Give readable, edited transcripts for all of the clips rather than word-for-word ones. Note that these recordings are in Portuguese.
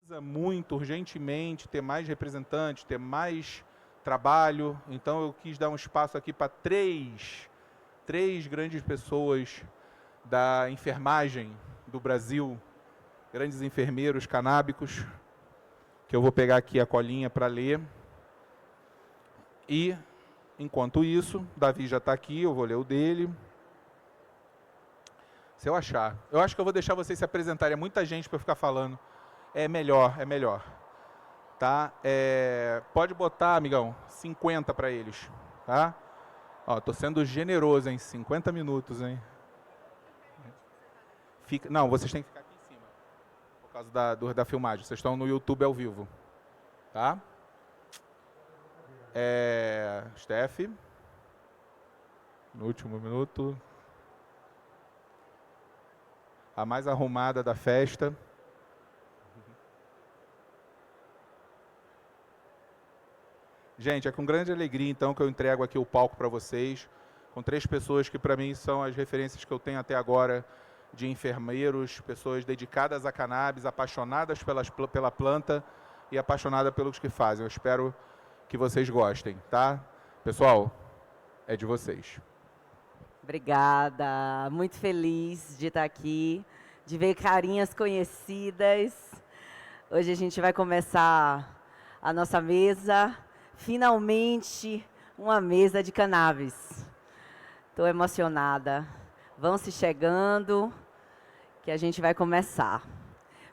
Precisa muito, urgentemente, ter mais representantes, ter mais trabalho. Então eu quis dar um espaço aqui para três grandes pessoas da enfermagem do Brasil, grandes enfermeiros canábicos, que eu vou pegar aqui a colinha para ler. E, enquanto isso, Davi já está aqui, eu vou ler o dele. Se eu achar. Eu acho que eu vou deixar vocês se apresentarem. É muita gente para ficar falando. É melhor, é melhor. Tá? Pode botar, amigão, 50 para eles. Tá? Ó, tô sendo generoso, hein? 50 minutos, hein? Não, vocês têm que ficar aqui em cima. Por causa da filmagem. Vocês estão no YouTube ao vivo. Tá? Steph. No último minuto. A mais arrumada da festa. Gente, é com grande alegria, então, que eu entrego aqui o palco para vocês, com três pessoas que, para mim, são as referências que eu tenho até agora de enfermeiros, pessoas dedicadas à cannabis, apaixonadas pela planta e apaixonadas pelos que fazem. Eu espero que vocês gostem, tá? Pessoal, é de vocês. Obrigada, muito feliz de estar aqui, de ver carinhas conhecidas. Hoje a gente vai começar a nossa mesa, finalmente uma mesa de cannabis. Estou emocionada. Vão se chegando, que a gente vai começar.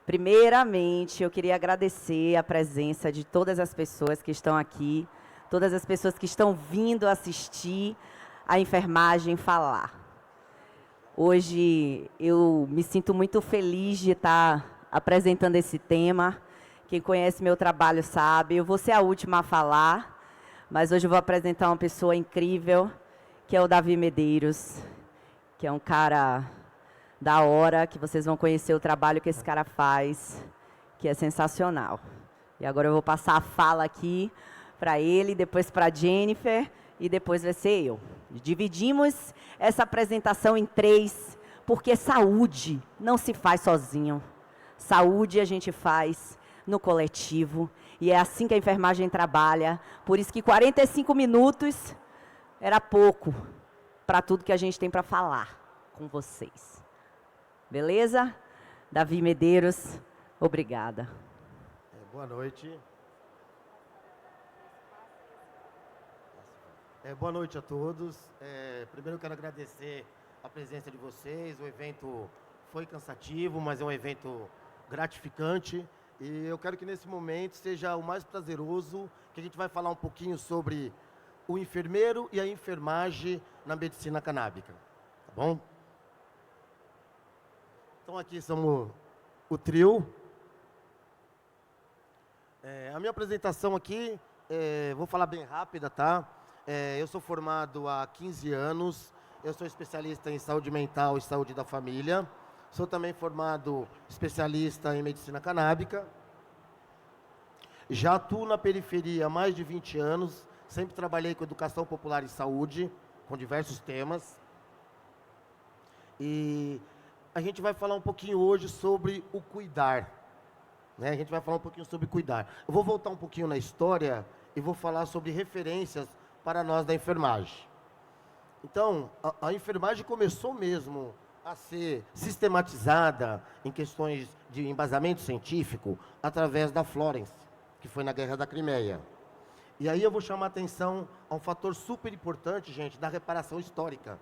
Primeiramente, eu queria agradecer a presença de todas as pessoas que estão aqui, todas as pessoas que estão vindo assistir a enfermagem falar. Hoje eu me sinto muito feliz de estar apresentando esse tema. Quem conhece meu trabalho sabe, eu vou ser a última a falar, mas hoje eu vou apresentar uma pessoa incrível, que é o Davi Medeiros, que é um cara da hora, que vocês vão conhecer o trabalho que esse cara faz, que é sensacional. E agora eu vou passar a fala aqui para ele, depois para a Jennifer, e depois vai ser eu. Dividimos essa apresentação em 3, porque saúde não se faz sozinho. Saúde a gente faz no coletivo, e é assim que a enfermagem trabalha. Por isso que 45 minutos era pouco para tudo que a gente tem para falar com vocês. Beleza? Davi Medeiros, obrigada. Boa noite. Boa noite a todos. Primeiro eu quero agradecer a presença de vocês. O evento foi cansativo, mas é um evento gratificante. E eu quero que nesse momento seja o mais prazeroso, que a gente vai falar um pouquinho sobre o enfermeiro e a enfermagem na medicina canábica. Tá bom? Então aqui somos o trio. A minha apresentação aqui, vou falar bem rápida, tá? Eu sou formado há 15 anos, eu sou especialista em saúde mental e saúde da família. Sou também formado especialista em medicina canábica. Já atuo na periferia há mais de 20 anos, sempre trabalhei com educação popular e saúde, com diversos temas. E a gente vai falar um pouquinho hoje sobre o cuidar. Né? A gente vai falar um pouquinho sobre cuidar. Eu vou voltar um pouquinho na história e vou falar sobre referências para nós da enfermagem. Então, a enfermagem começou mesmo a ser sistematizada em questões de embasamento científico através da Florence, que foi na Guerra da Crimeia. E aí eu vou chamar a atenção a um fator super importante, gente, da reparação histórica.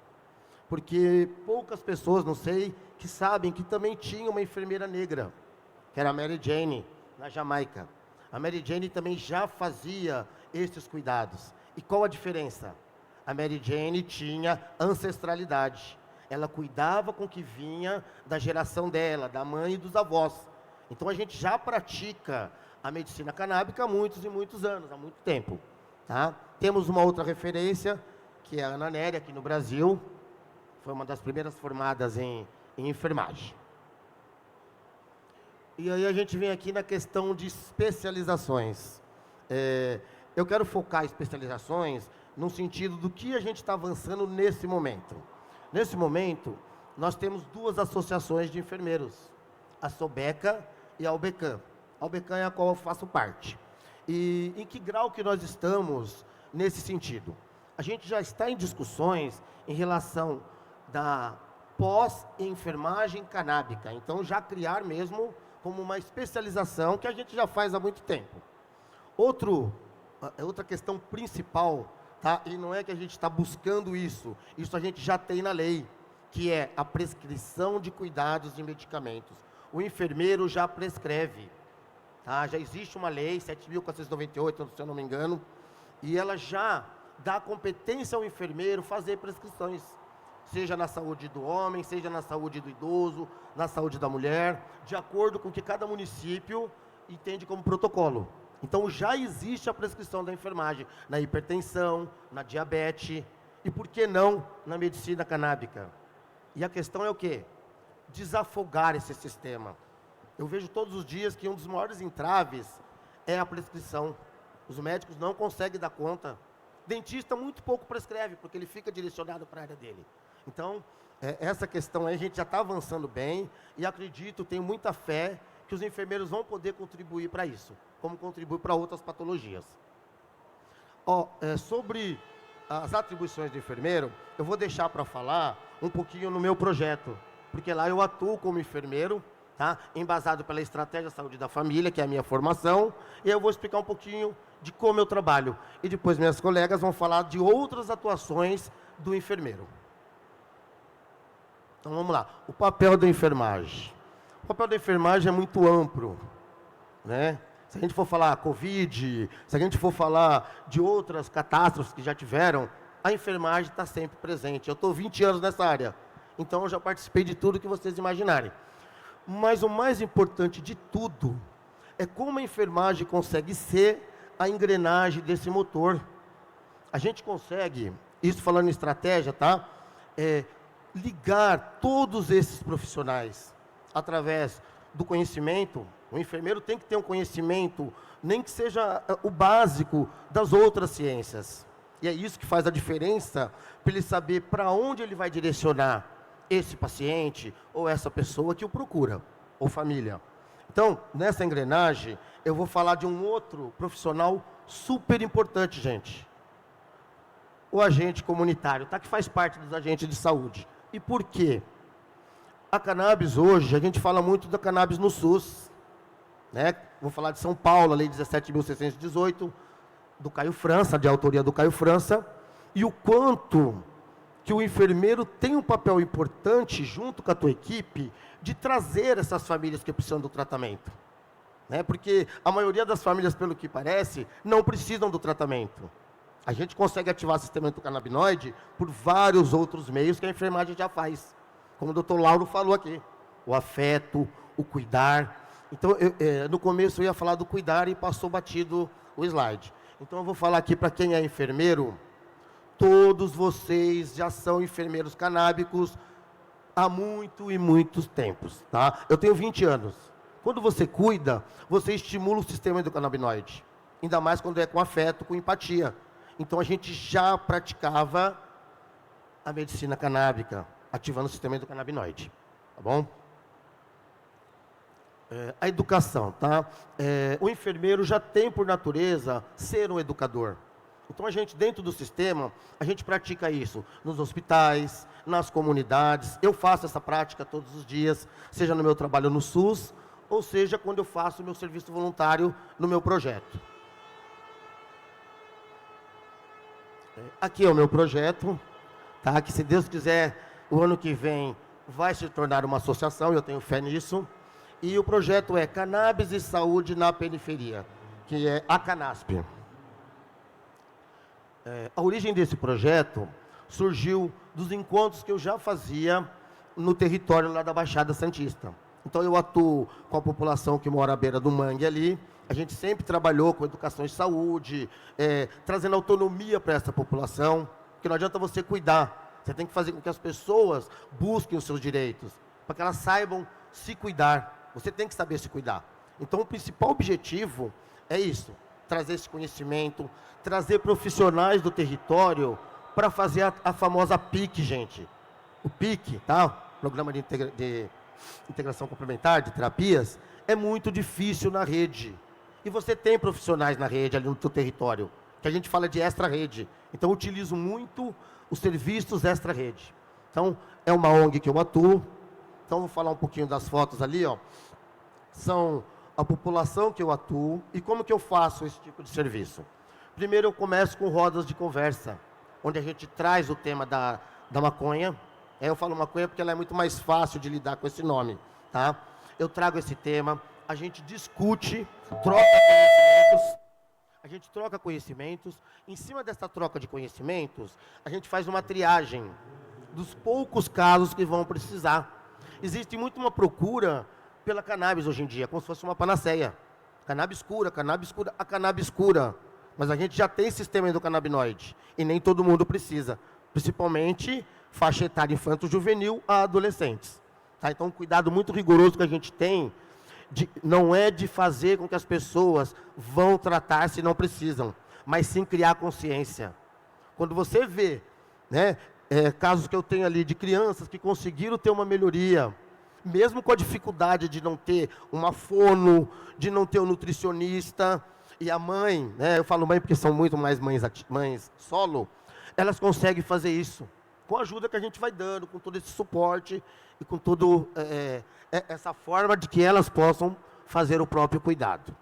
Porque poucas pessoas, não sei, que sabem que também tinha uma enfermeira negra, que era a Mary Jane, na Jamaica. A Mary Jane também já fazia esses cuidados. E qual a diferença? A Mary Jane tinha ancestralidade. Ela cuidava com o que vinha da geração dela, da mãe e dos avós. Então a gente já pratica a medicina canábica há muitos e muitos anos, há muito tempo. Tá? Temos uma outra referência, que é a Ana Néria, aqui no Brasil. Foi uma das primeiras formadas em enfermagem. E aí a gente vem aqui na questão de especializações. Eu quero focar especializações no sentido do que a gente está avançando nesse momento. Nesse momento, nós temos duas associações de enfermeiros, a SOBECA e a UBECAM. a Ubecan, a qual eu faço parte. E em que grau que nós estamos nesse sentido? A gente já está em discussões em relação da pós-enfermagem canábica. Então, já criar mesmo como uma especialização que a gente já faz há muito tempo. Outra questão principal, tá? E não é que a gente está buscando isso a gente já tem na lei, que é a prescrição de cuidados de medicamentos. O enfermeiro já prescreve, tá? Já existe uma lei, 7.498, se eu não me engano, e ela já dá competência ao enfermeiro fazer prescrições, seja na saúde do homem, seja na saúde do idoso, na saúde da mulher, de acordo com o que cada município entende como protocolo. Então, já existe a prescrição da enfermagem na hipertensão, na diabetes, e por que não na medicina canábica? E a questão é o quê? Desafogar esse sistema. Eu vejo todos os dias que um dos maiores entraves é a prescrição. Os médicos não conseguem dar conta. Dentista muito pouco prescreve, porque ele fica direcionado para a área dele. Então, essa questão aí a gente já está avançando bem, e acredito, tenho muita fé, que os enfermeiros vão poder contribuir para isso, como contribui para outras patologias. Sobre as atribuições do enfermeiro, eu vou deixar para falar um pouquinho no meu projeto, porque lá eu atuo como enfermeiro, tá? Embasado pela Estratégia Saúde da Família, que é a minha formação, e eu vou explicar um pouquinho de como eu trabalho. E depois minhas colegas vão falar de outras atuações do enfermeiro. Então vamos lá, o papel da enfermagem. O papel da enfermagem é muito amplo, né? Se a gente for falar Covid, se a gente for falar de outras catástrofes que já tiveram, a enfermagem está sempre presente. Eu estou 20 anos nessa área, então eu já participei de tudo que vocês imaginarem. Mas o mais importante de tudo é como a enfermagem consegue ser a engrenagem desse motor. A gente consegue, isso falando em estratégia, tá? Ligar todos esses profissionais através do conhecimento. O enfermeiro tem que ter um conhecimento, nem que seja o básico das outras ciências. E é isso que faz a diferença, para ele saber para onde ele vai direcionar esse paciente ou essa pessoa que o procura, ou família. Então, nessa engrenagem, eu vou falar de um outro profissional super importante, gente. O agente comunitário, tá? Que faz parte dos agentes de saúde. E por quê? A cannabis hoje, a gente fala muito da cannabis no SUS, né? Vou falar de São Paulo, a Lei 17.618, do Caio França, de autoria do Caio França, e o quanto que o enfermeiro tem um papel importante, junto com a tua equipe, de trazer essas famílias que precisam do tratamento. Né? Porque a maioria das famílias, pelo que parece, não precisam do tratamento. A gente consegue ativar o sistema endocannabinoide por vários outros meios que a enfermagem já faz. Como o doutor Lauro falou aqui, o afeto, o cuidar. Então, no começo eu ia falar do cuidar e passou batido o slide. Então, eu vou falar aqui para quem é enfermeiro. Todos vocês já são enfermeiros canábicos há muitos tempos, tá? Eu tenho 20 anos. Quando você cuida, você estimula o sistema endocannabinoide. Ainda mais quando é com afeto, com empatia. Então, a gente já praticava a medicina canábica, ativando o sistema endocannabinoide, tá bom? A educação, tá? O enfermeiro já tem, por natureza, ser um educador. Então, a gente, dentro do sistema, a gente pratica isso nos hospitais, nas comunidades. Eu faço essa prática todos os dias, seja no meu trabalho no SUS, ou seja, quando eu faço o meu serviço voluntário no meu projeto. Aqui é o meu projeto, tá? Que, se Deus quiser, o ano que vem vai se tornar uma associação, eu tenho fé nisso. E o projeto é Cannabis e Saúde na Periferia, que é a Canasp. A origem desse projeto surgiu dos encontros que eu já fazia no território lá da Baixada Santista. Então, eu atuo com a população que mora à beira do mangue ali. A gente sempre trabalhou com educação e saúde, trazendo autonomia para essa população, porque não adianta você cuidar. Você tem que fazer com que as pessoas busquem os seus direitos, para que elas saibam se cuidar. Você tem que saber se cuidar. Então, o principal objetivo é isso, trazer esse conhecimento, trazer profissionais do território para fazer a famosa PIC, gente. O PIC, tá? Programa de Integração Complementar de Terapias, é muito difícil na rede. E você tem profissionais na rede, ali no teu território, que a gente fala de extra-rede. Então, eu utilizo muito os serviços extra-rede. Então, é uma ONG que eu atuo. Então, vou falar um pouquinho das fotos ali, ó. São a população que eu atuo e como que eu faço esse tipo de serviço. Primeiro, eu começo com rodas de conversa, onde a gente traz o tema da maconha. Eu falo maconha porque ela é muito mais fácil de lidar com esse nome, tá? Eu trago esse tema, a gente discute, troca conhecimentos. Em cima dessa troca de conhecimentos, a gente faz uma triagem dos poucos casos que vão precisar. Existe muito uma procura pela cannabis hoje em dia, como se fosse uma panaceia. Cannabis cura, a cannabis cura. Mas a gente já tem sistema endocannabinoide e nem todo mundo precisa. Principalmente faixa etária infanto-juvenil a adolescentes. Tá? Então, um cuidado muito rigoroso que a gente tem não é de fazer com que as pessoas vão tratar se não precisam, mas sim criar consciência. Quando você vê, né, casos que eu tenho ali de crianças que conseguiram ter uma melhoria, mesmo com a dificuldade de não ter uma fono, de não ter um nutricionista, e a mãe, né, eu falo mãe porque são muito mais mães solo, elas conseguem fazer isso, com a ajuda que a gente vai dando, com todo esse suporte, e com toda essa forma de que elas possam fazer o próprio cuidado.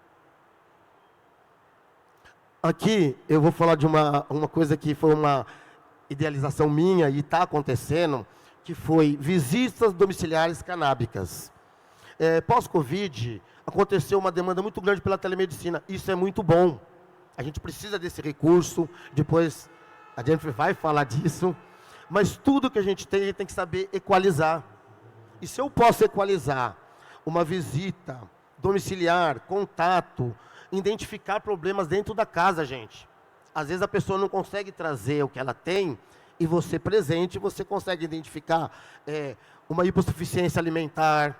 Aqui eu vou falar de uma coisa que foi uma idealização minha e está acontecendo, que foi visitas domiciliares canábicas. Pós-Covid, aconteceu uma demanda muito grande pela telemedicina. Isso é muito bom. A gente precisa desse recurso, depois a gente vai falar disso. Mas tudo que a gente tem que saber equalizar. E se eu posso equalizar uma visita domiciliar, contato, identificar problemas dentro da casa, gente. Às vezes a pessoa não consegue trazer o que ela tem, e você presente, você consegue identificar uma hipossuficiência alimentar,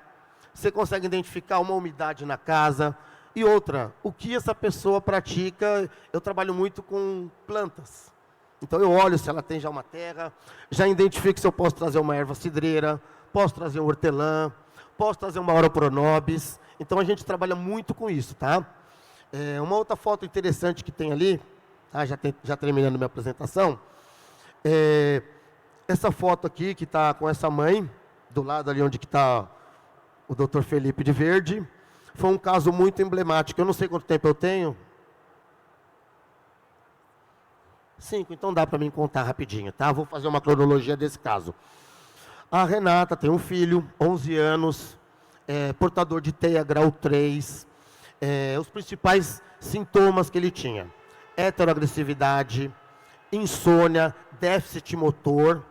você consegue identificar uma umidade na casa. E outra, o que essa pessoa pratica, eu trabalho muito com plantas. Então eu olho se ela tem já uma terra, já identifico se eu posso trazer uma erva cidreira, posso trazer um hortelã, posso trazer uma Ora-Pronobis. Então a gente trabalha muito com isso, tá? Uma outra foto interessante que tem ali, tá? Já terminando minha apresentação, essa foto aqui que está com essa mãe, do lado ali onde está o Dr. Felipe de Verde, foi um caso muito emblemático. Eu não sei quanto tempo eu tenho. 5, então dá para mim contar rapidinho, tá? Vou fazer uma cronologia desse caso. A Renata tem um filho, 11 anos, portador de TEA grau 3. Os principais sintomas que ele tinha: heteroagressividade, insônia, déficit motor,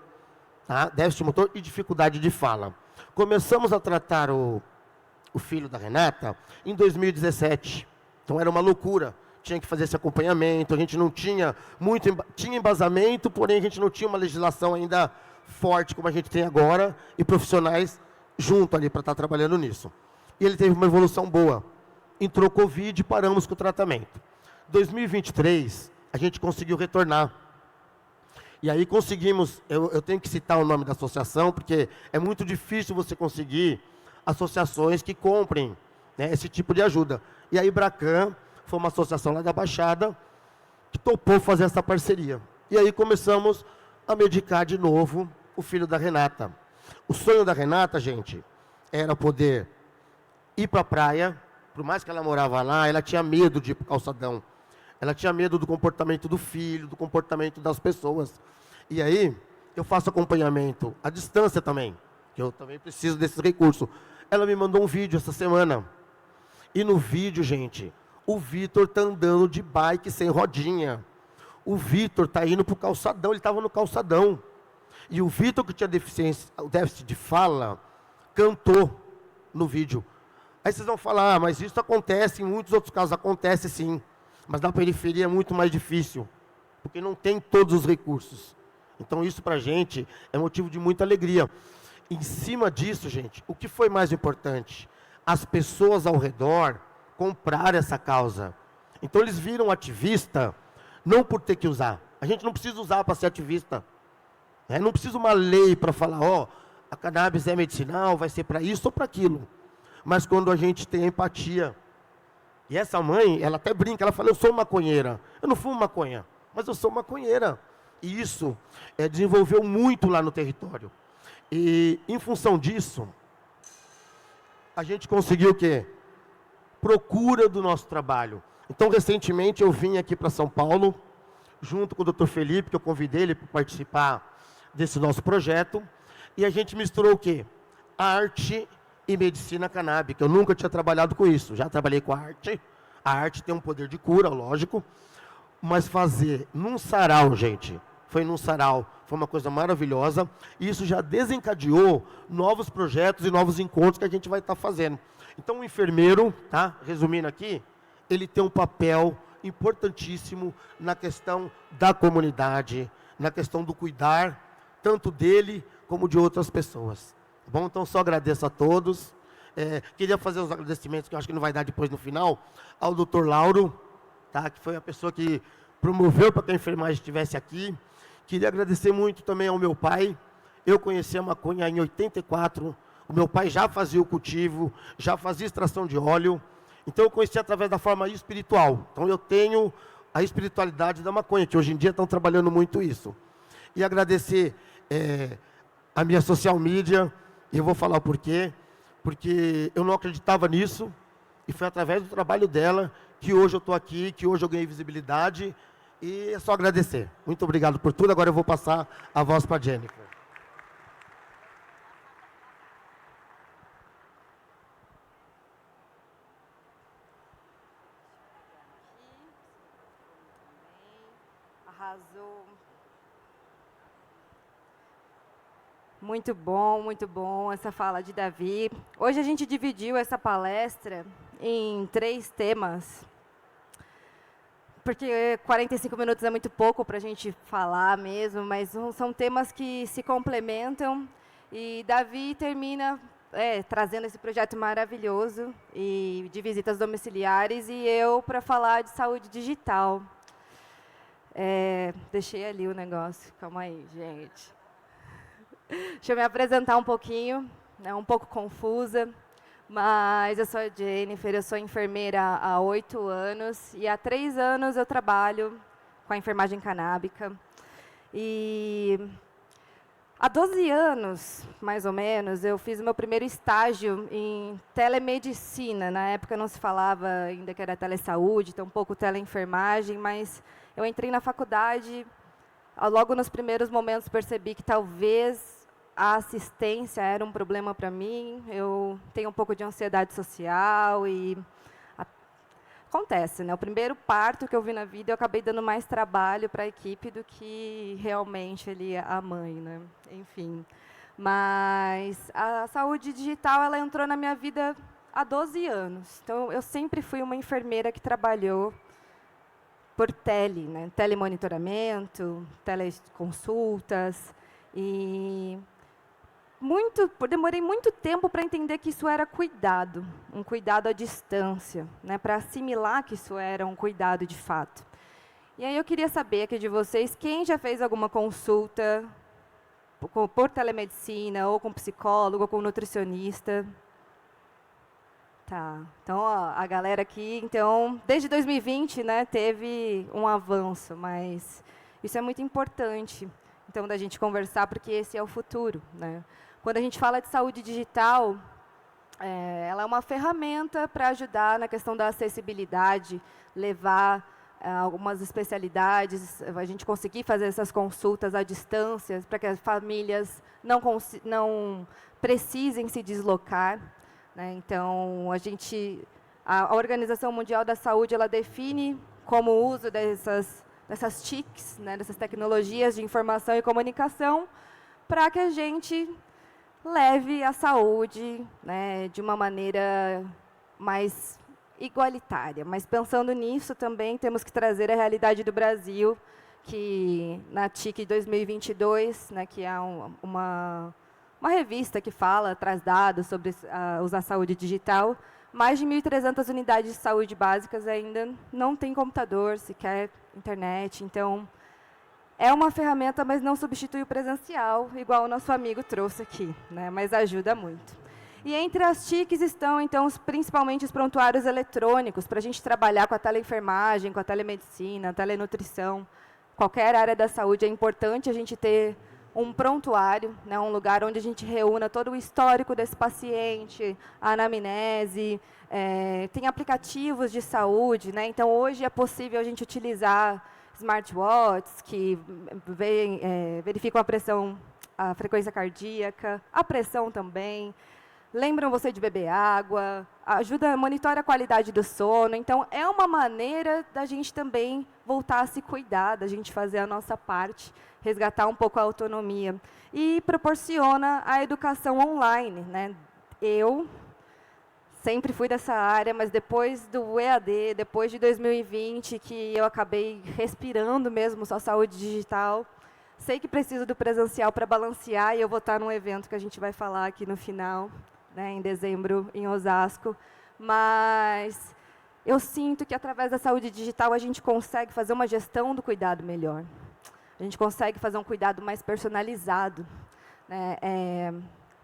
tá? Déficit motor e dificuldade de fala. Começamos a tratar o filho da Renata em 2017. Então era uma loucura. Tinha que fazer esse acompanhamento, a gente não tinha tinha embasamento, porém a gente não tinha uma legislação ainda forte como a gente tem agora, e profissionais junto ali para estar trabalhando nisso. E ele teve uma evolução boa. Entrou Covid e paramos com o tratamento. 2023, a gente conseguiu retornar. E aí conseguimos, eu tenho que citar o nome da associação, porque é muito difícil você conseguir associações que comprem, né, esse tipo de ajuda. E a Ibracan foi uma associação lá da Baixada que topou fazer essa parceria. E aí começamos a medicar de novo o filho da Renata. O sonho da Renata, gente, era poder ir para a praia. Por mais que ela morava lá, ela tinha medo de ir para o calçadão. Ela tinha medo do comportamento do filho, do comportamento das pessoas. E aí, eu faço acompanhamento à distância também, que eu também preciso desse recurso. Ela me mandou um vídeo essa semana. E no vídeo, gente, o Vitor está andando de bike sem rodinha. O Vitor está indo para o calçadão, ele estava no calçadão. E o Vitor, que tinha o déficit de fala, cantou no vídeo. Aí vocês vão falar, mas isso acontece, em muitos outros casos acontece sim. Mas na periferia é muito mais difícil, porque não tem todos os recursos. Então isso para a gente é motivo de muita alegria. Em cima disso, gente, o que foi mais importante? As pessoas ao redor compraram essa causa. Então eles viram ativista, não por ter que usar. A gente não precisa usar para ser ativista. Não precisa uma lei para falar, a cannabis é medicinal, vai ser para isso ou para aquilo. mas quando a gente tem empatia. E essa mãe, ela até brinca, ela fala, eu sou maconheira. Eu não fumo maconha, mas eu sou maconheira. E isso desenvolveu muito lá no território. E, em função disso, a gente conseguiu o quê? Procura do nosso trabalho. Então, recentemente, eu vim aqui para São Paulo, junto com o Dr. Felipe, que eu convidei ele para participar desse nosso projeto, e a gente misturou o quê? Arte e medicina canábica. Eu nunca tinha trabalhado com isso, já trabalhei com a arte tem um poder de cura, lógico, mas fazer num sarau, gente, foi num sarau, foi uma coisa maravilhosa, e isso já desencadeou novos projetos e novos encontros que a gente vai estar fazendo. Então, o enfermeiro, tá? Resumindo aqui, ele tem um papel importantíssimo na questão da comunidade, na questão do cuidar, tanto dele como de outras pessoas. Bom, então só agradeço a todos. Queria fazer os agradecimentos, que eu acho que não vai dar depois no final, ao Dr. Lauro, tá? Que foi a pessoa que promoveu para que a enfermagem estivesse aqui. Queria agradecer muito também ao meu pai. Eu conheci a maconha em 84. O meu pai já fazia o cultivo, já fazia extração de óleo. Então eu conheci através da forma espiritual. Então eu tenho a espiritualidade da maconha, que hoje em dia estão trabalhando muito isso. E agradecer a minha social media, e eu vou falar o porquê, porque eu não acreditava nisso, e foi através do trabalho dela que hoje eu estou aqui, que hoje eu ganhei visibilidade, e é só agradecer. Muito obrigado por tudo. Agora eu vou passar a voz para a Jennifer. Arrasou. Muito bom essa fala de Davi. Hoje a gente dividiu essa palestra em 3 temas, porque 45 minutos é muito pouco para a gente falar mesmo, mas são temas que se complementam, e Davi termina trazendo esse projeto maravilhoso e de visitas domiciliares, e eu para falar de saúde digital. Deixei ali o negócio, calma aí, gente. Deixa eu me apresentar um pouquinho, um pouco confusa, mas eu sou a Jennifer, eu sou enfermeira há 8 anos, e há 3 anos eu trabalho com a enfermagem canábica. E há 12 anos, mais ou menos, eu fiz o meu primeiro estágio em telemedicina. Na época não se falava ainda que era telesaúde, tampouco teleenfermagem, mas eu entrei na faculdade, logo nos primeiros momentos percebi que talvez a assistência era um problema para mim. Eu tenho um pouco de ansiedade social e acontece, né? O primeiro parto que eu vi na vida, eu acabei dando mais trabalho para a equipe do que realmente ali a mãe, né? Enfim. Mas a saúde digital, ela entrou na minha vida há 12 anos. Então, eu sempre fui uma enfermeira que trabalhou por né? Telemonitoramento, teleconsultas, e demorei muito tempo para entender que isso era cuidado, um cuidado à distância, né? Para assimilar que isso era um cuidado de fato. E aí eu queria saber aqui de vocês, quem já fez alguma consulta por telemedicina, ou com psicólogo, ou com nutricionista? Tá, então ó, a galera aqui, então, desde 2020, né, teve um avanço, mas isso é muito importante, então, da gente conversar, porque esse é o futuro, né? Quando a gente fala de saúde digital, ela é uma ferramenta para ajudar na questão da acessibilidade, levar algumas especialidades, a gente conseguir fazer essas consultas à distância, para que as famílias não precisem se deslocar, né? Então, a Organização Mundial da Saúde, ela define como o uso dessas TICs, né, dessas tecnologias de informação e comunicação, para que a gente leve a saúde, né, de uma maneira mais igualitária. Mas, pensando nisso, também temos que trazer a realidade do Brasil, que na TIC 2022, né, que é uma revista que traz dados sobre usar saúde digital, mais de 1.300 unidades de saúde básicas ainda não têm computador, sequer internet. Então, é uma ferramenta, mas não substitui o presencial, igual o nosso amigo trouxe aqui, né? Mas ajuda muito. E entre as TICs estão, então, principalmente os prontuários eletrônicos, para a gente trabalhar com a teleenfermagem, com a telemedicina, a telenutrição. Qualquer área da saúde é importante a gente ter um prontuário, né, um lugar onde a gente reúna todo o histórico desse paciente, a anamnese, tem aplicativos de saúde, né, então hoje é possível a gente utilizar smartwatches que verificam a pressão, a frequência cardíaca, a pressão também, lembram você de beber água, ajuda, monitora a qualidade do sono, então é uma maneira da gente também voltar a se cuidar, da gente fazer a nossa parte, resgatar um pouco a autonomia. E proporciona a educação online, né? Eu sempre fui dessa área, mas depois do EAD, depois de 2020, que eu acabei respirando mesmo só saúde digital, sei que preciso do presencial para balancear, e eu vou estar num evento que a gente vai falar aqui no final, né, em dezembro, em Osasco. Mas eu sinto que, através da saúde digital, a gente consegue fazer uma gestão do cuidado melhor. A gente consegue fazer um cuidado mais personalizado, né?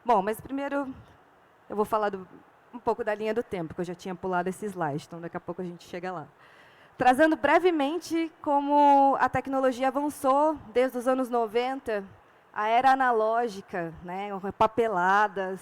Bom, mas primeiro eu vou falar um pouco da linha do tempo, que eu já tinha pulado esse slide, então daqui a pouco a gente chega lá. Trazendo brevemente como a tecnologia avançou desde os anos 90, a era analógica, né, papeladas,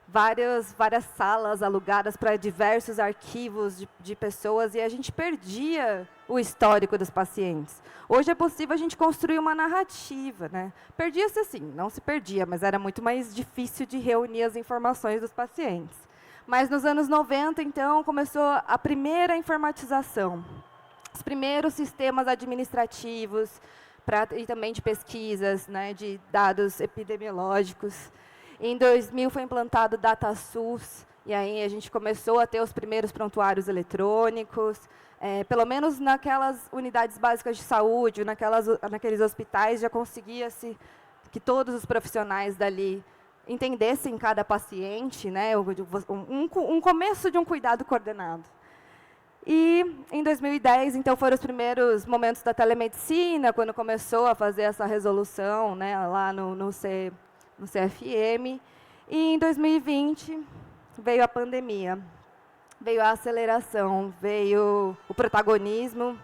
várias salas alugadas para diversos arquivos de pessoas, e a gente perdia o histórico dos pacientes. Hoje é possível a gente construir uma narrativa, né? Perdia-se assim, não se perdia, mas era muito mais difícil de reunir as informações dos pacientes. Mas nos anos 90, então, começou a primeira informatização, os primeiros sistemas administrativos e também de pesquisas, né, de dados epidemiológicos. Em 2000 foi implantado o DataSUS, e aí a gente começou a ter os primeiros prontuários eletrônicos, pelo menos naquelas unidades básicas de saúde, naqueles hospitais, já conseguia-se que todos os profissionais dali entendessem cada paciente, né, um começo de um cuidado coordenado. E, em 2010, então, foram os primeiros momentos da telemedicina, quando começou a fazer essa resolução, né, lá no CFM, e em 2020 veio a pandemia, veio a aceleração, veio o protagonismo,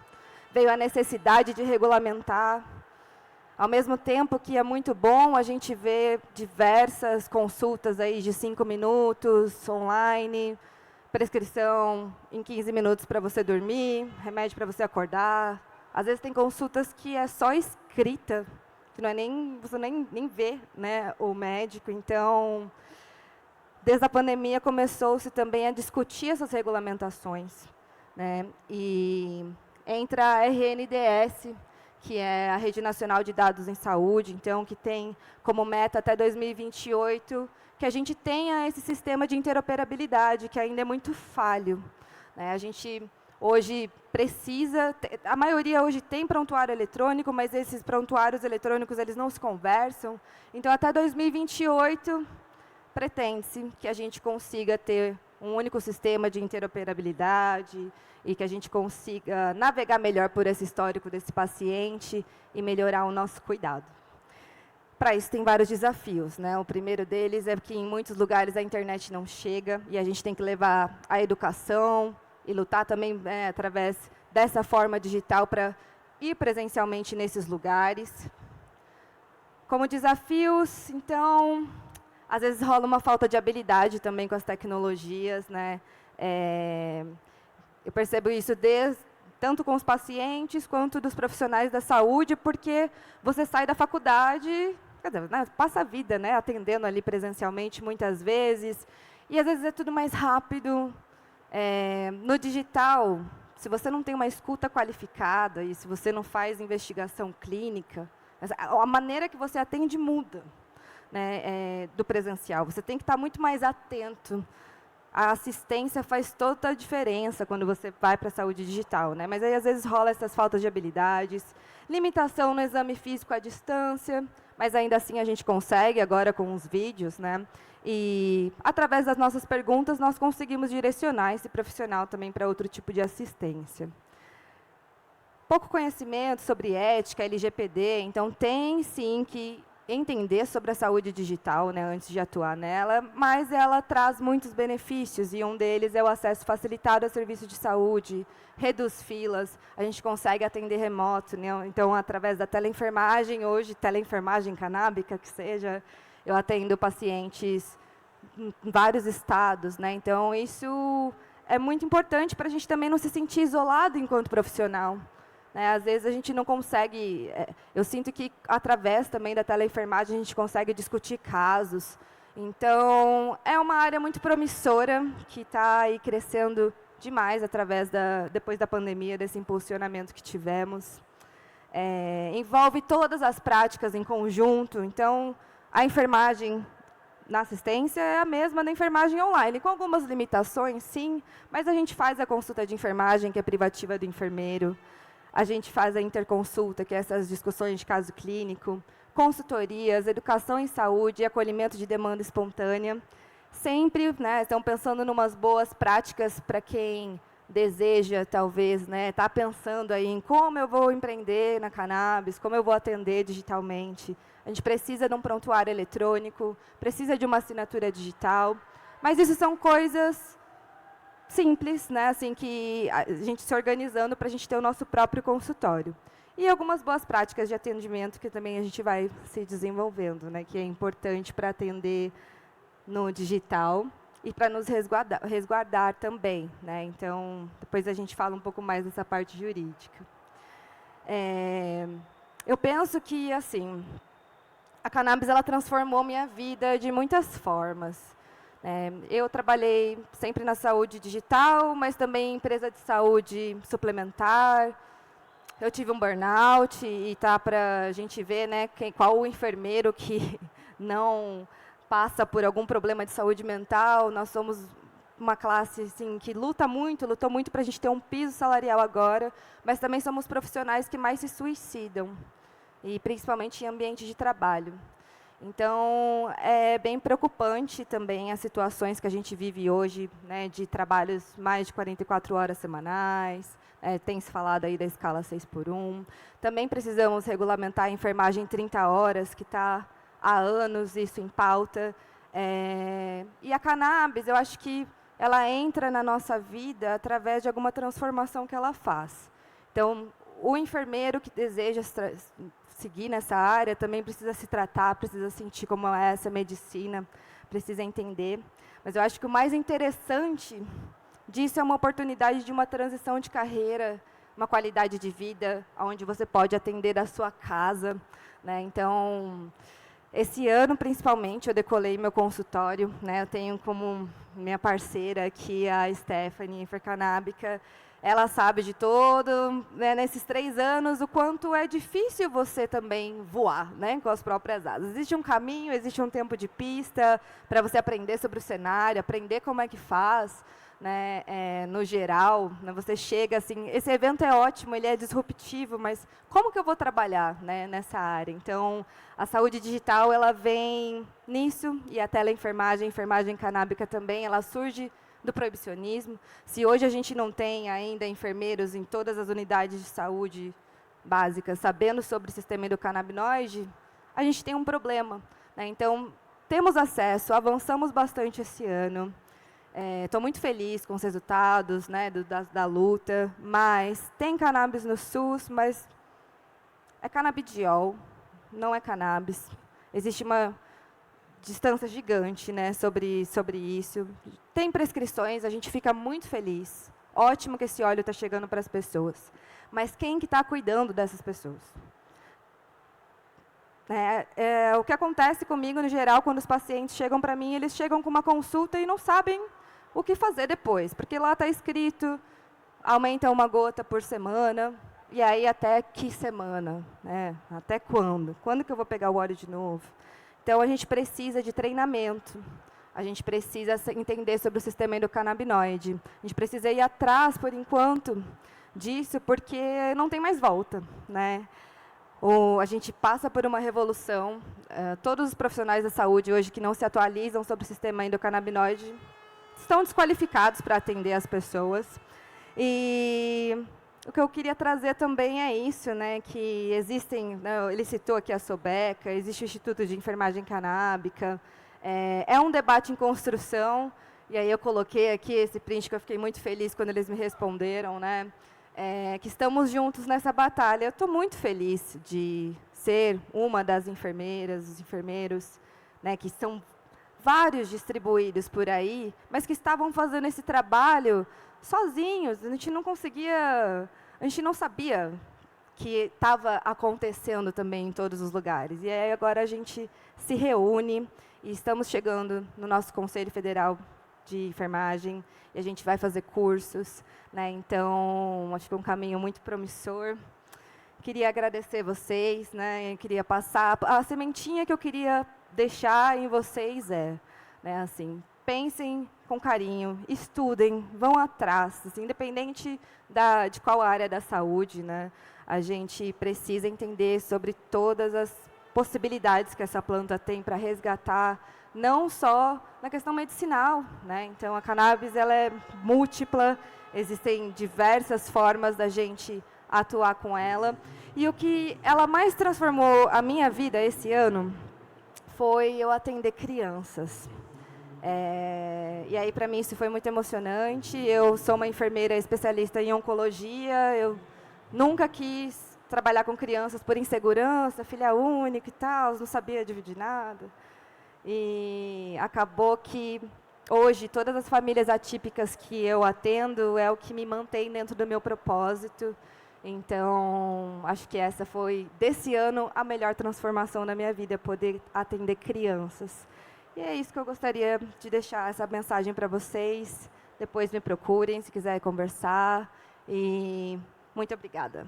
veio a necessidade de regulamentar. Ao mesmo tempo que é muito bom a gente ver diversas consultas aí de 5 minutos, online, prescrição em 15 minutos para você dormir, remédio para você acordar. Às vezes tem consultas que é só escrita, que não é você nem vê, né, o médico. Então, desde a pandemia, começou-se também a discutir essas regulamentações, né? E entra a RNDS, que é a Rede Nacional de Dados em Saúde, então, que tem como meta até 2028 que a gente tenha esse sistema de interoperabilidade, que ainda é muito falho, né? A gente hoje precisa, a maioria hoje tem prontuário eletrônico, mas esses prontuários eletrônicos eles não se conversam. Então, até 2028, pretende-se que a gente consiga ter um único sistema de interoperabilidade e que a gente consiga navegar melhor por esse histórico desse paciente e melhorar o nosso cuidado. Para isso, tem vários desafios, né? O primeiro deles é que, em muitos lugares, a internet não chega e a gente tem que levar a educação e lutar também através dessa forma digital para ir presencialmente nesses lugares. Como desafios, então, às vezes rola uma falta de habilidade também com as tecnologias, né? Eu percebo isso tanto com os pacientes quanto dos profissionais da saúde, porque você sai da faculdade, quer dizer, né, passa a vida, né, atendendo ali presencialmente muitas vezes, e às vezes é tudo mais rápido. No digital, se você não tem uma escuta qualificada e se você não faz investigação clínica, a maneira que você atende muda, né, do presencial. Você tem que estar muito mais atento. A assistência faz toda a diferença quando você vai para a saúde digital, né? Mas aí, às vezes, rola essas faltas de habilidades, limitação no exame físico à distância, mas ainda assim a gente consegue, agora com os vídeos, né? E, através das nossas perguntas, nós conseguimos direcionar esse profissional também para outro tipo de assistência. Pouco conhecimento sobre ética, LGPD, então tem sim que entender sobre a saúde digital, né, antes de atuar nela, mas ela traz muitos benefícios, e um deles é o acesso facilitado a serviço de saúde, reduz filas, a gente consegue atender remoto, né, então, através da teleenfermagem, hoje, teleenfermagem canábica, que seja, eu atendo pacientes em vários estados, né, então, isso é muito importante para a gente também não se sentir isolado enquanto profissional. Às vezes a gente não consegue, eu sinto que através também da teleenfermagem a gente consegue discutir casos. Então, é uma área muito promissora que está aí crescendo demais depois da pandemia, desse impulsionamento que tivemos. Envolve todas as práticas em conjunto, então a enfermagem na assistência é a mesma da enfermagem online, com algumas limitações, sim, mas a gente faz a consulta de enfermagem, que é privativa do enfermeiro, a gente faz a interconsulta, que é essas discussões de caso clínico, consultorias, educação em saúde e acolhimento de demanda espontânea. Sempre, né, estão pensando em umas boas práticas para quem deseja, talvez, né, tá pensando aí em como eu vou empreender na cannabis, como eu vou atender digitalmente. A gente precisa de um prontuário eletrônico, precisa de uma assinatura digital, mas isso são coisas simples, né, assim, que a gente se organizando para a gente ter o nosso próprio consultório. E algumas boas práticas de atendimento que também a gente vai se desenvolvendo, né, que é importante para atender no digital e para nos resguardar também, né. Então, depois a gente fala um pouco mais dessa parte jurídica. Eu penso que, assim, a cannabis ela transformou minha vida de muitas formas. Eu trabalhei sempre na saúde digital, mas também em empresa de saúde suplementar. Eu tive um burnout e tá para a gente ver, né, qual o enfermeiro que não passa por algum problema de saúde mental. Nós somos uma classe assim, que lutou muito para a gente ter um piso salarial agora, mas também somos profissionais que mais se suicidam, e principalmente em ambiente de trabalho. Então, é bem preocupante também as situações que a gente vive hoje, né, de trabalhos mais de 44 horas semanais, tem se falado aí da escala 6x1. Também precisamos regulamentar a enfermagem em 30 horas, que está há anos isso em pauta. E a cannabis, eu acho que ela entra na nossa vida através de alguma transformação que ela faz. Então, o enfermeiro que deseja seguir nessa área também precisa se tratar, precisa sentir como é essa medicina, precisa entender. Mas eu acho que o mais interessante disso é uma oportunidade de uma transição de carreira, uma qualidade de vida, onde você pode atender da sua casa, né? Então, esse ano, principalmente, eu decolei meu consultório, né? Eu tenho como minha parceira aqui a Stephanie, Infercanábica. Ela sabe de todo, né, nesses 3 anos, o quanto é difícil você também voar, né, com as próprias asas. Existe um caminho, existe um tempo de pista para você aprender sobre o cenário, aprender como é que faz, né, no geral. Né, você chega assim, esse evento é ótimo, ele é disruptivo, mas como que eu vou trabalhar, né, nessa área? Então, a saúde digital ela vem nisso, e a teleenfermagem, a enfermagem canábica também, ela surge do proibicionismo. Se hoje a gente não tem ainda enfermeiros em todas as unidades de saúde básicas sabendo sobre o sistema endocannabinoide, a gente tem um problema, né? Então, temos acesso, avançamos bastante esse ano. Estou muito feliz com os resultados, né, da luta, mas tem cannabis no SUS, mas é canabidiol, não é cannabis. Existe uma distância gigante, né, sobre isso. Tem prescrições, a gente fica muito feliz. Ótimo que esse óleo está chegando para as pessoas. Mas quem que está cuidando dessas pessoas? O que acontece comigo, no geral, quando os pacientes chegam para mim, eles chegam com uma consulta e não sabem o que fazer depois. Porque lá está escrito, aumenta uma gota por semana, e aí até que semana? Né? Até quando? Quando que eu vou pegar o óleo de novo? Então, a gente precisa de treinamento, a gente precisa entender sobre o sistema endocannabinoide, a gente precisa ir atrás, por enquanto, disso, porque não tem mais volta, né? A gente passa por uma revolução, todos os profissionais da saúde hoje que não se atualizam sobre o sistema endocannabinoide estão desqualificados para atender as pessoas. E o que eu queria trazer também é isso, né, que existem, né, ele citou aqui a Sobeca, existe o Instituto de Enfermagem Canábica, é um debate em construção, e aí eu coloquei aqui esse print que eu fiquei muito feliz quando eles me responderam, né, que estamos juntos nessa batalha. Eu estou muito feliz de ser uma das enfermeiras, os enfermeiros, né, que são vários distribuídos por aí, mas que estavam fazendo esse trabalho sozinhos. A gente não conseguia, a gente não sabia que estava acontecendo também em todos os lugares. E aí agora a gente se reúne e estamos chegando no nosso Conselho Federal de Enfermagem e a gente vai fazer cursos, né? Então, acho que é um caminho muito promissor. Queria agradecer vocês, né? Queria passar a sementinha que eu queria deixar em vocês né, assim, pensem com carinho, estudem, vão atrás, assim, independente de qual área da saúde, né? A gente precisa entender sobre todas as possibilidades que essa planta tem para resgatar, não só na questão medicinal, né? Então, a cannabis ela é múltipla, existem diversas formas da gente atuar com ela. E o que ela mais transformou a minha vida esse ano foi eu atender crianças. E aí, para mim, isso foi muito emocionante. Eu sou uma enfermeira especialista em oncologia, eu nunca quis trabalhar com crianças por insegurança, filha única e tal, não sabia dividir nada. E acabou que, hoje, todas as famílias atípicas que eu atendo é o que me mantém dentro do meu propósito. Então, acho que essa foi, desse ano, a melhor transformação na minha vida, poder atender crianças. E é isso que eu gostaria de deixar, essa mensagem para vocês. Depois me procurem, se quiserem conversar. E muito obrigada.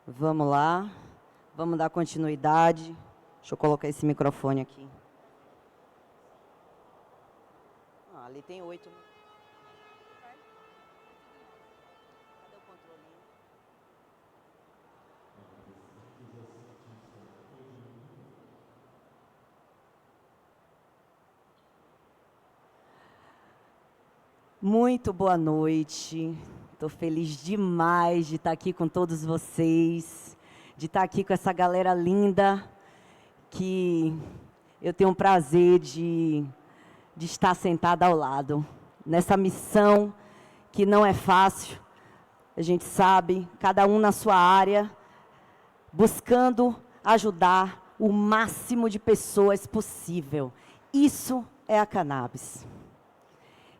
Vamos lá, vamos dar continuidade. Deixa eu colocar esse microfone aqui. Ali tem 8. Cadê o controle? Muito boa noite. Estou feliz demais de estar aqui com todos vocês, de estar aqui com essa galera linda, que eu tenho o prazer de estar sentada ao lado, nessa missão que não é fácil, a gente sabe, cada um na sua área, buscando ajudar o máximo de pessoas possível. Isso é a cannabis.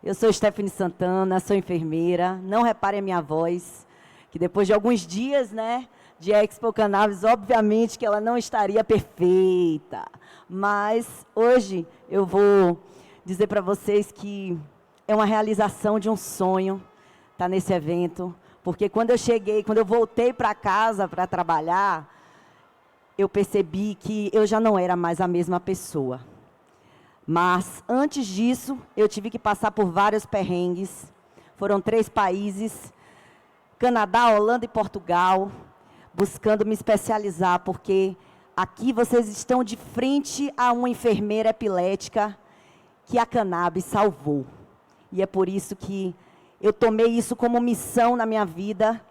Eu sou Stephanie Santana, sou enfermeira, não reparem a minha voz, que depois de alguns dias, né, de Expo Cannabis, obviamente que ela não estaria perfeita, mas hoje eu vou dizer para vocês que é uma realização de um sonho estar nesse evento, porque quando eu cheguei, quando eu voltei para casa para trabalhar, eu percebi que eu já não era mais a mesma pessoa. Mas, antes disso, eu tive que passar por vários perrengues. Foram 3 países, Canadá, Holanda e Portugal, buscando me especializar, porque aqui vocês estão de frente a uma enfermeira epilética que a cannabis salvou. E é por isso que eu tomei isso como missão na minha vida.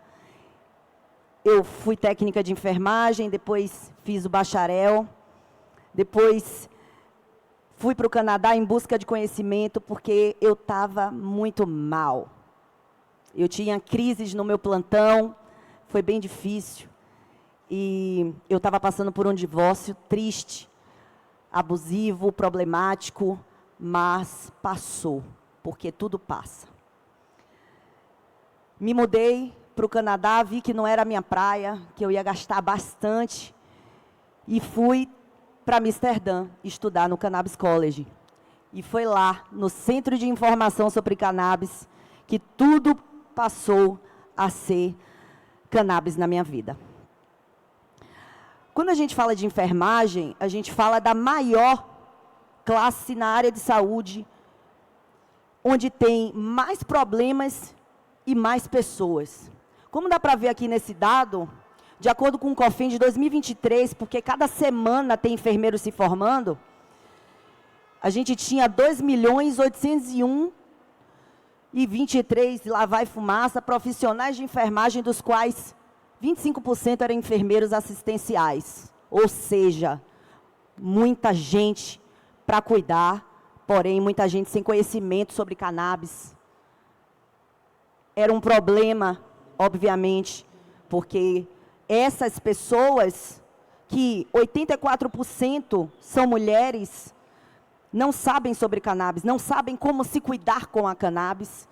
Eu fui técnica de enfermagem, depois fiz o bacharel, depois fui para o Canadá em busca de conhecimento, porque eu estava muito mal. Eu tinha crises no meu plantão, foi bem difícil. E eu estava passando por um divórcio triste, abusivo, problemático, mas passou, porque tudo passa. Me mudei para o Canadá, vi que não era a minha praia, que eu ia gastar bastante, e fui para Amsterdã estudar no Cannabis College. E foi lá, no Centro de Informação sobre Cannabis, que tudo passou a ser cannabis na minha vida. Quando a gente fala de enfermagem, a gente fala da maior classe na área de saúde, onde tem mais problemas e mais pessoas. Como dá para ver aqui nesse dado, de acordo com o COFIN de 2023, porque cada semana tem enfermeiro se formando, a gente tinha 2.801.023, lá vai fumaça, profissionais de enfermagem, dos quais 25% eram enfermeiros assistenciais. Ou seja, muita gente para cuidar, porém muita gente sem conhecimento sobre cannabis. Era um problema, obviamente, porque essas pessoas, que 84% são mulheres, não sabem sobre cannabis, não sabem como se cuidar com a cannabis.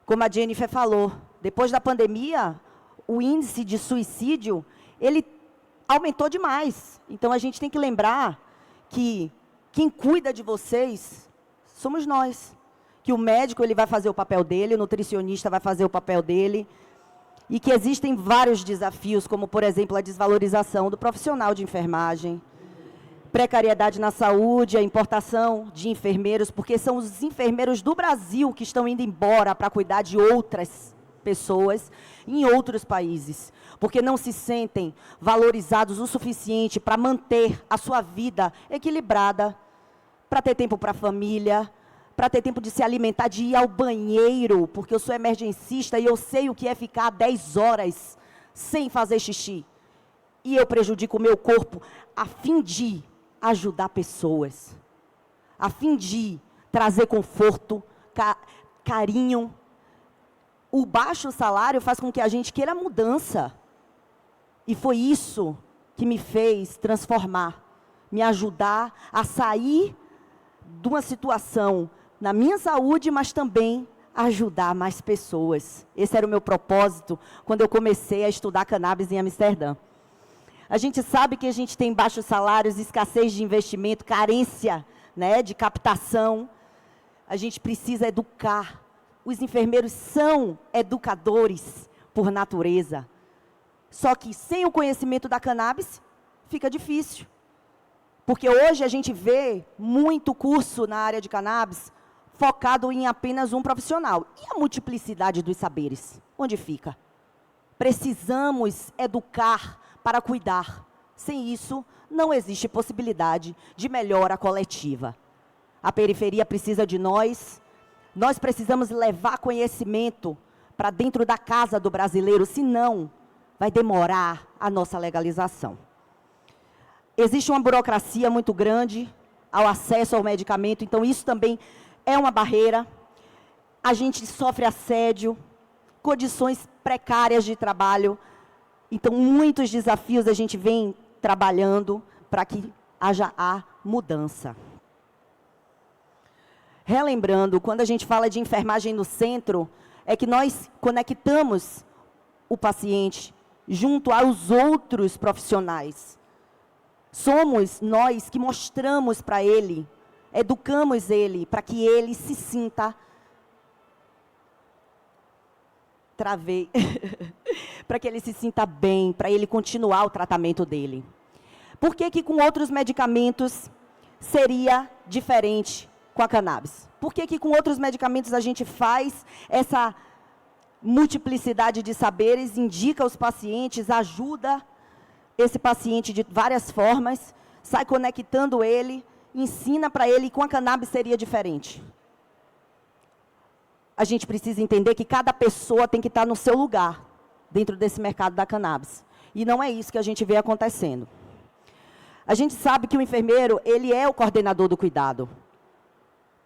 Como a Jennifer falou, depois da pandemia, o índice de suicídio, ele aumentou demais. Então, a gente tem que lembrar que quem cuida de vocês somos nós. Que o médico ele vai fazer o papel dele, o nutricionista vai fazer o papel dele, e que existem vários desafios, como, por exemplo, a desvalorização do profissional de enfermagem, precariedade na saúde, a importação de enfermeiros, porque são os enfermeiros do Brasil que estão indo embora para cuidar de outras pessoas em outros países, porque não se sentem valorizados o suficiente para manter a sua vida equilibrada, para ter tempo para a família, para ter tempo de se alimentar, de ir ao banheiro, porque eu sou emergencista e eu sei o que é ficar 10 horas sem fazer xixi. E eu prejudico o meu corpo a fim de ajudar pessoas, a fim de trazer conforto, carinho. O baixo salário faz com que a gente queira mudança. E foi isso que me fez transformar, me ajudar a sair de uma situação na minha saúde, mas também ajudar mais pessoas. Esse era o meu propósito quando eu comecei a estudar cannabis em Amsterdã. A gente sabe que a gente tem baixos salários, escassez de investimento, carência, né, de captação. A gente precisa educar. Os enfermeiros são educadores por natureza. Só que sem o conhecimento da cannabis, fica difícil. Porque hoje a gente vê muito curso na área de cannabis focado em apenas um profissional. E a multiplicidade dos saberes? Onde fica? Precisamos educar para cuidar. Sem isso, não existe possibilidade de melhora coletiva. A periferia precisa de nós. Nós precisamos levar conhecimento para dentro da casa do brasileiro, senão vai demorar a nossa legalização. Existe uma burocracia muito grande ao acesso ao medicamento, então isso também é uma barreira. A gente sofre assédio, condições precárias de trabalho. Então, muitos desafios a gente vem trabalhando para que haja a mudança. Relembrando, quando a gente fala de enfermagem no centro, é que nós conectamos o paciente junto aos outros profissionais. Somos nós que mostramos para ele, educamos ele, para que ele se sinta... Travei. Para que ele se sinta bem, para ele continuar o tratamento dele. Por que que com outros medicamentos seria diferente com a cannabis? Por que que com outros medicamentos a gente faz essa multiplicidade de saberes, indica os pacientes, ajuda esse paciente de várias formas, sai conectando ele, ensina para ele, e com a cannabis seria diferente? A gente precisa entender que cada pessoa tem que estar no seu lugar, dentro desse mercado da cannabis. E não é isso que a gente vê acontecendo. A gente sabe que o enfermeiro, ele é o coordenador do cuidado.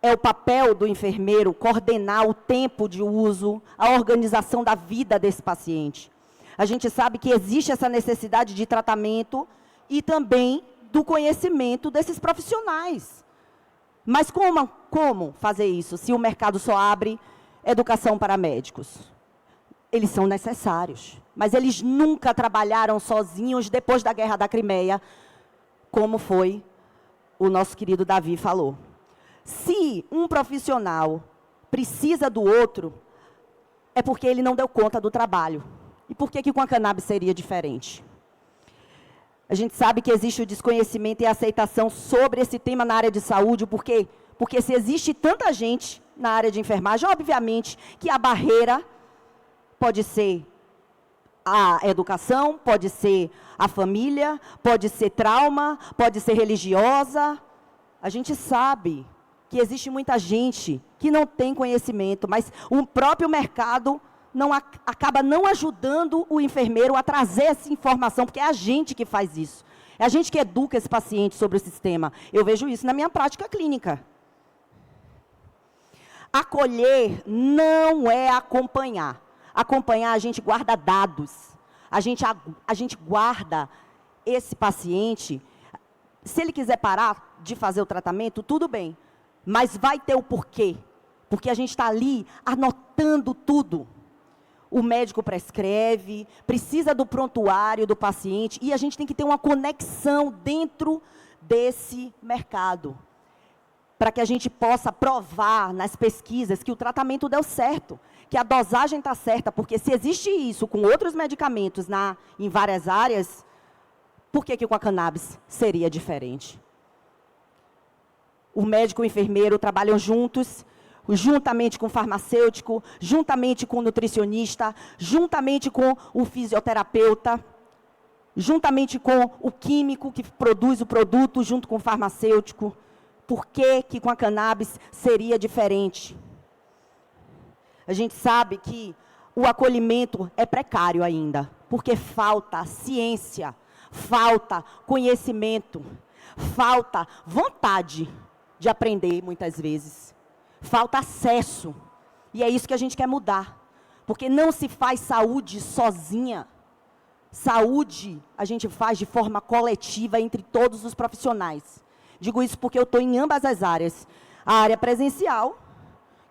É o papel do enfermeiro coordenar o tempo de uso, a organização da vida desse paciente. A gente sabe que existe essa necessidade de tratamento e também do conhecimento desses profissionais. Mas como fazer isso, se o mercado só abre educação para médicos? Eles são necessários, mas eles nunca trabalharam sozinhos depois da Guerra da Crimeia, como foi o nosso querido Davi falou. Se um profissional precisa do outro, é porque ele não deu conta do trabalho. E por que que com a cannabis seria diferente? A gente sabe que existe o desconhecimento e a aceitação sobre esse tema na área de saúde, porque se existe tanta gente na área de enfermagem, obviamente que a barreira pode ser a educação, pode ser a família, pode ser trauma, pode ser religiosa. A gente sabe que existe muita gente que não tem conhecimento, mas o próprio mercado acaba não ajudando o enfermeiro a trazer essa informação, porque é a gente que faz isso. É a gente que educa esse paciente sobre o sistema. Eu vejo isso na minha prática clínica. Acolher não é acompanhar. Acompanhar, a gente guarda dados. A gente guarda esse paciente. Se ele quiser parar de fazer o tratamento, tudo bem. Mas vai ter o porquê. Porque a gente está ali anotando tudo. O médico prescreve, precisa do prontuário do paciente, e a gente tem que ter uma conexão dentro desse mercado, para que a gente possa provar nas pesquisas que o tratamento deu certo, que a dosagem está certa, porque se existe isso com outros medicamentos em várias áreas, por que com a cannabis seria diferente? O médico e o enfermeiro trabalham juntos, juntamente com o farmacêutico, juntamente com o nutricionista, juntamente com o fisioterapeuta, juntamente com o químico que produz o produto, junto com o farmacêutico. Por que com a cannabis seria diferente? A gente sabe que o acolhimento é precário ainda, porque falta ciência, falta conhecimento, falta vontade de aprender muitas vezes. Falta acesso, e é isso que a gente quer mudar, porque não se faz saúde sozinha. Saúde a gente faz de forma coletiva entre todos os profissionais. Digo isso porque eu estou em ambas as áreas. A área presencial,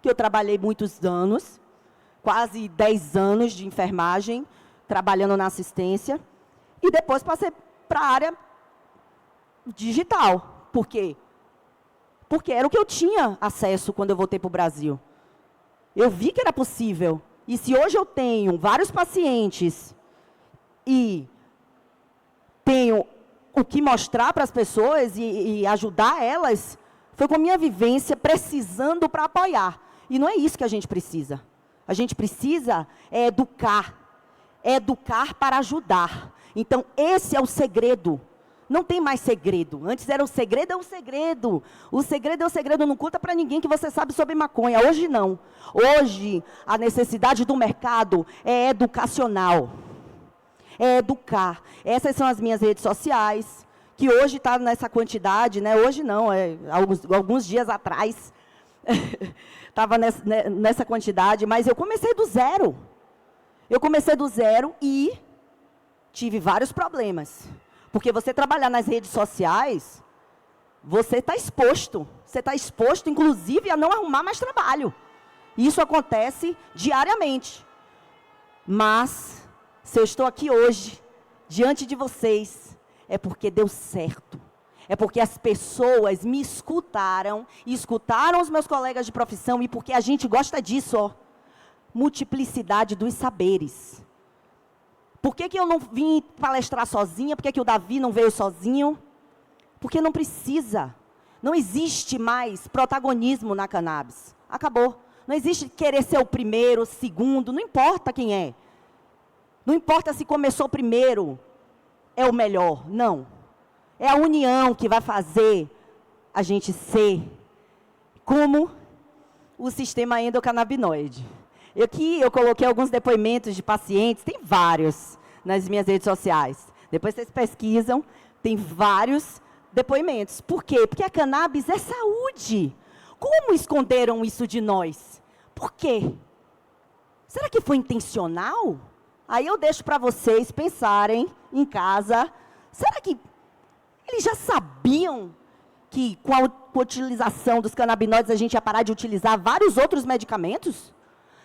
que eu trabalhei muitos anos, quase 10 anos de enfermagem, trabalhando na assistência, e depois passei para a área digital. Por quê? Porque era o que eu tinha acesso quando eu voltei para o Brasil. Eu vi que era possível. E se hoje eu tenho vários pacientes e tenho o que mostrar para as pessoas e ajudar elas, foi com a minha vivência, precisando para apoiar. E não é isso que a gente precisa. A gente precisa educar para ajudar. Então, esse é o segredo. Não tem mais segredo. Antes era o segredo, é o segredo. O segredo é o segredo. Não conta para ninguém que você sabe sobre maconha. Hoje não. Hoje, a necessidade do mercado é educacional. É educar. Essas são as minhas redes sociais, que hoje está nessa quantidade, né? Hoje não, alguns dias atrás, estava nessa quantidade, mas eu comecei do zero. Eu comecei do zero e tive vários problemas. Porque você trabalhar nas redes sociais, você está exposto. Você está exposto, inclusive, a não arrumar mais trabalho. Isso acontece diariamente. Mas, se eu estou aqui hoje, diante de vocês, é porque deu certo. É porque as pessoas me escutaram, e escutaram os meus colegas de profissão, e porque a gente gosta disso, ó. Multiplicidade dos saberes. Por que eu não vim palestrar sozinha? Por que o Davi não veio sozinho? Porque não precisa. Não existe mais protagonismo na cannabis. Acabou. Não existe querer ser o primeiro, o segundo, não importa quem é. Não importa se começou primeiro, é o melhor. Não. É a união que vai fazer a gente ser como o sistema endocannabinoide. Aqui eu coloquei alguns depoimentos de pacientes, tem vários nas minhas redes sociais. Depois vocês pesquisam, tem vários depoimentos. Por quê? Porque a cannabis é saúde. Como esconderam isso de nós? Por quê? Será que foi intencional? Aí eu deixo para vocês pensarem em casa. Será que eles já sabiam que com a utilização dos canabinoides a gente ia parar de utilizar vários outros medicamentos?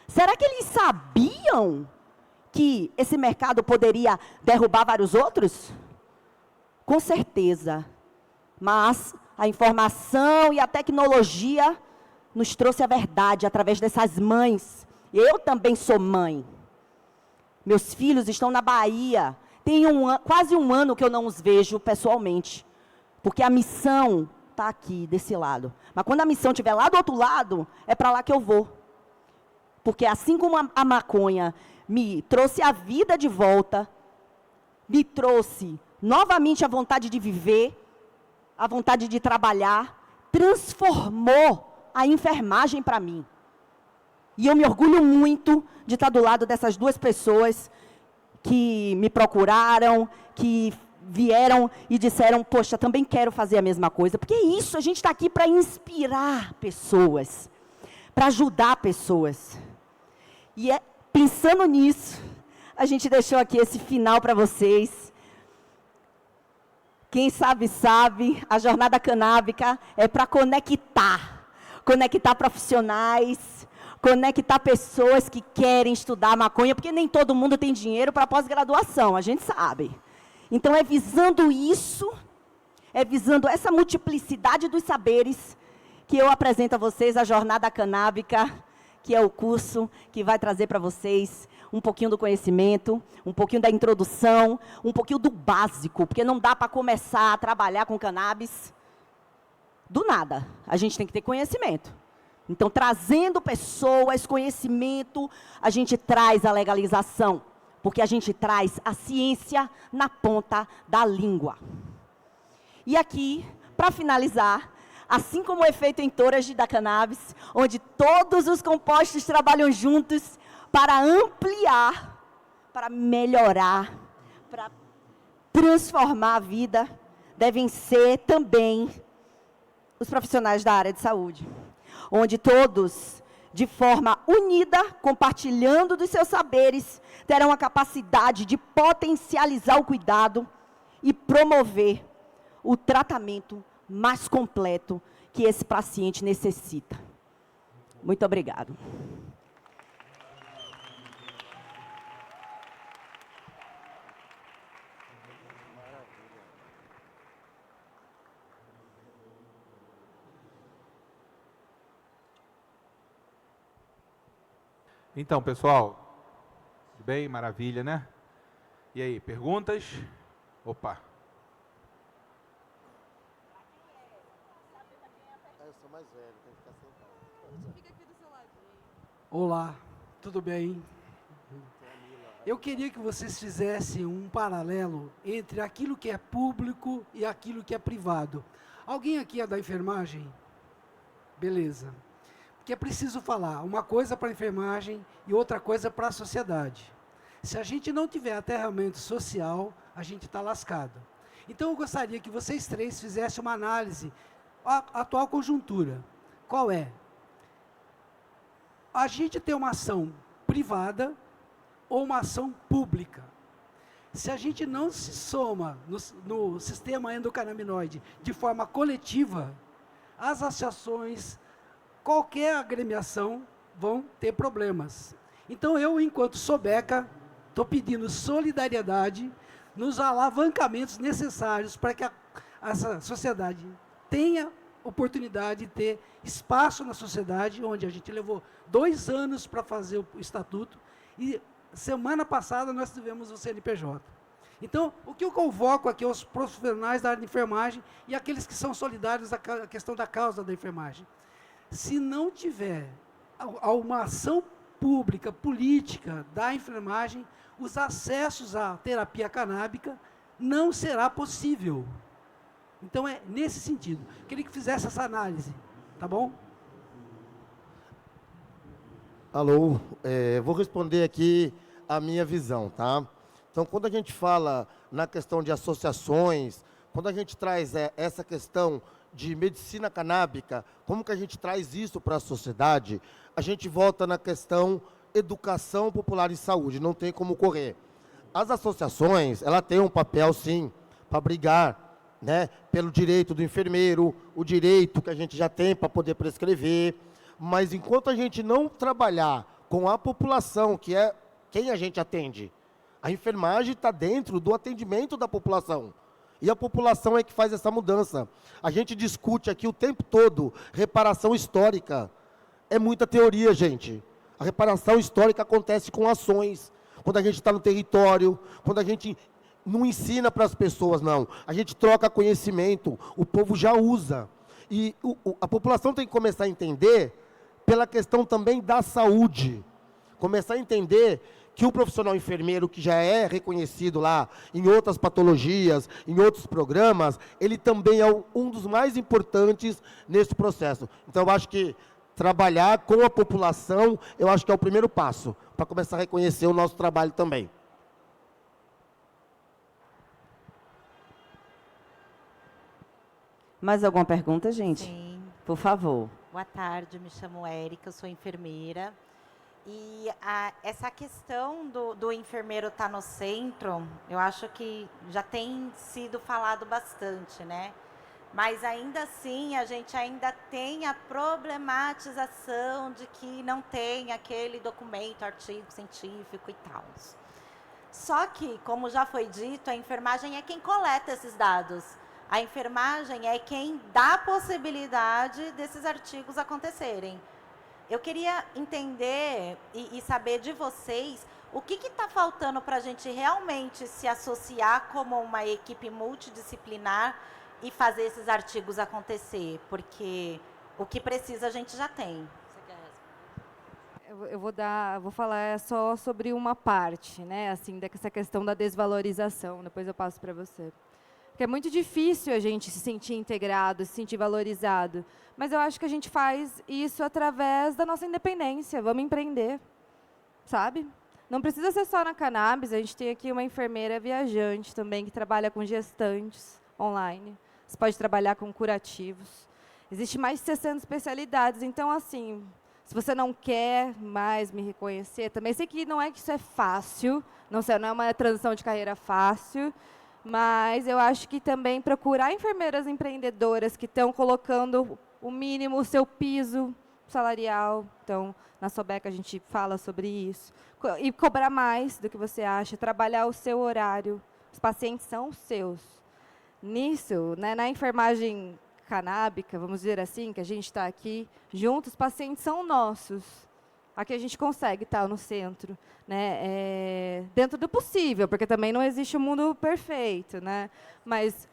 Será que eles sabiam que esse mercado poderia derrubar vários outros? Com certeza. Mas a informação e a tecnologia nos trouxe a verdade através dessas mães. Eu também sou mãe. Meus filhos estão na Bahia. Tem quase um ano que eu não os vejo pessoalmente. Porque a missão está aqui, desse lado. Mas quando a missão estiver lá do outro lado, é para lá que eu vou. Porque assim como a maconha me trouxe a vida de volta, me trouxe novamente a vontade de viver, a vontade de trabalhar, transformou a enfermagem para mim. E eu me orgulho muito de estar do lado dessas duas pessoas que me procuraram, que vieram e disseram, poxa, também quero fazer a mesma coisa. Porque é isso, a gente está aqui para inspirar pessoas, para ajudar pessoas. E pensando nisso, a gente deixou aqui esse final para vocês. Quem sabe, sabe, a jornada canábica é para conectar profissionais, conectar pessoas que querem estudar maconha, porque nem todo mundo tem dinheiro para pós-graduação, a gente sabe. Então, é visando isso, é visando essa multiplicidade dos saberes, que eu apresento a vocês a jornada canábica, que é o curso que vai trazer para vocês um pouquinho do conhecimento, um pouquinho da introdução, um pouquinho do básico, porque não dá para começar a trabalhar com cannabis do nada. A gente tem que ter conhecimento. Então, trazendo pessoas, conhecimento, a gente traz a legalização, porque a gente traz a ciência na ponta da língua. E aqui, para finalizar, assim como o efeito entourage da cannabis, onde todos os compostos trabalham juntos para ampliar, para melhorar, para transformar a vida, devem ser também os profissionais da área de saúde, onde todos, de forma unida, compartilhando dos seus saberes, terão a capacidade de potencializar o cuidado e promover o tratamento mais completo que esse paciente necessita. Muito obrigado. Então, pessoal, tudo bem? Maravilha, né? E aí, perguntas? Opa. Eu sou mais velho, tem que ficar sentado. Fica aqui do seu ladinho. Olá, tudo bem? Eu queria que vocês fizessem um paralelo entre aquilo que é público e aquilo que é privado. Alguém aqui é da enfermagem? Beleza. Porque é preciso falar uma coisa para a enfermagem e outra coisa para a sociedade. Se a gente não tiver aterramento social, a gente está lascado. Então, eu gostaria que vocês três fizessem uma análise da atual conjuntura. Qual é? A gente tem uma ação privada ou uma ação pública. Se a gente não se soma no sistema endocannabinoide de forma coletiva, as associações, qualquer agremiação, vão ter problemas. Então, eu, enquanto Sobeca, estou pedindo solidariedade nos alavancamentos necessários para que essa sociedade tenha oportunidade de ter espaço na sociedade, onde a gente levou 2 anos para fazer o estatuto, e semana passada nós tivemos o CNPJ. Então, o que eu convoco aqui aos profissionais da área de enfermagem e aqueles que são solidários à questão da causa da enfermagem. Se não tiver uma ação pública, política da enfermagem, os acessos à terapia canábica não será possível. Então, é nesse sentido. Queria que fizesse essa análise, tá bom? Alô, vou responder aqui a minha visão, tá? Então, quando a gente fala na questão de associações, quando a gente traz essa questão de medicina canábica, como que a gente traz isso para a sociedade, a gente volta na questão educação popular em saúde, não tem como correr. As associações, ela tem um papel, sim, para brigar, né, pelo direito do enfermeiro, o direito que a gente já tem para poder prescrever, mas enquanto a gente não trabalhar com a população, que é quem a gente atende, a enfermagem está dentro do atendimento da população. E a população é que faz essa mudança. A gente discute aqui o tempo todo reparação histórica. É muita teoria, gente. A reparação histórica acontece com ações. Quando a gente está no território, quando a gente não ensina para as pessoas, não. A gente troca conhecimento, o povo já usa. E a população tem que começar a entender pela questão também da saúde. Começar a entender que o profissional enfermeiro, que já é reconhecido lá em outras patologias, em outros programas, ele também é um dos mais importantes nesse processo. Então, eu acho que trabalhar com a população, eu acho que é o primeiro passo, para começar a reconhecer o nosso trabalho também. Mais alguma pergunta, gente? Sim. Por favor. Boa tarde, me chamo Érica, eu sou enfermeira. E essa questão do enfermeiro estar no centro, eu acho que já tem sido falado bastante, né? Mas ainda assim, a gente ainda tem a problematização de que não tem aquele documento, artigo científico e tal. Só que, como já foi dito, a enfermagem é quem coleta esses dados. A enfermagem é quem dá a possibilidade desses artigos acontecerem. Eu queria entender e saber de vocês o que está faltando para a gente realmente se associar como uma equipe multidisciplinar e fazer esses artigos acontecer, porque o que precisa a gente já tem. Eu vou falar só sobre uma parte, né, assim, dessa questão da desvalorização, depois eu passo para você. Porque é muito difícil a gente se sentir integrado, se sentir valorizado, mas eu acho que a gente faz isso através da nossa independência, vamos empreender, sabe? Não precisa ser só na cannabis, a gente tem aqui uma enfermeira viajante também, que trabalha com gestantes online, você pode trabalhar com curativos, existe mais de 60 especialidades, então, assim, se você não quer mais me reconhecer, também sei que não é que isso é fácil, não é uma transição de carreira fácil, mas eu acho que também procurar enfermeiras empreendedoras que estão colocando o mínimo, o seu piso salarial. Então, na Sobeca a gente fala sobre isso. E cobrar mais do que você acha, trabalhar o seu horário. Os pacientes são os seus. Nisso, né, na enfermagem canábica, vamos dizer assim, que a gente está aqui juntos, os pacientes são nossos. Aqui a gente consegue estar no centro, né? Dentro do possível, porque também não existe um mundo perfeito, né? Mas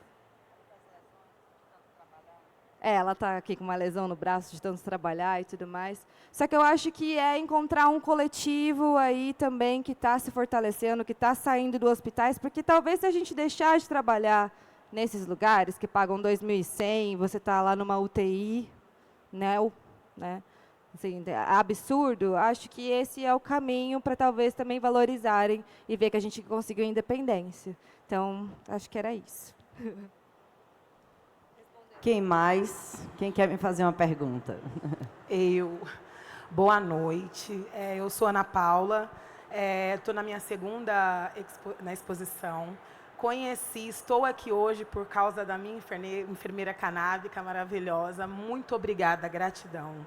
ela está aqui com uma lesão no braço de tanto trabalhar e tudo mais. Só que eu acho que é encontrar um coletivo aí também que está se fortalecendo, que está saindo dos hospitais, porque talvez se a gente deixar de trabalhar nesses lugares que pagam 2.100, você está lá numa UTI, né? Assim, absurdo, acho que esse é o caminho para talvez também valorizarem e ver que a gente conseguiu independência. Então, acho que era isso. Quem mais? Quem quer me fazer uma pergunta? Eu. Boa noite. Eu sou Ana Paula. Estou na minha segunda na exposição. Estou aqui hoje por causa da minha enfermeira canábica maravilhosa. Muito obrigada, gratidão.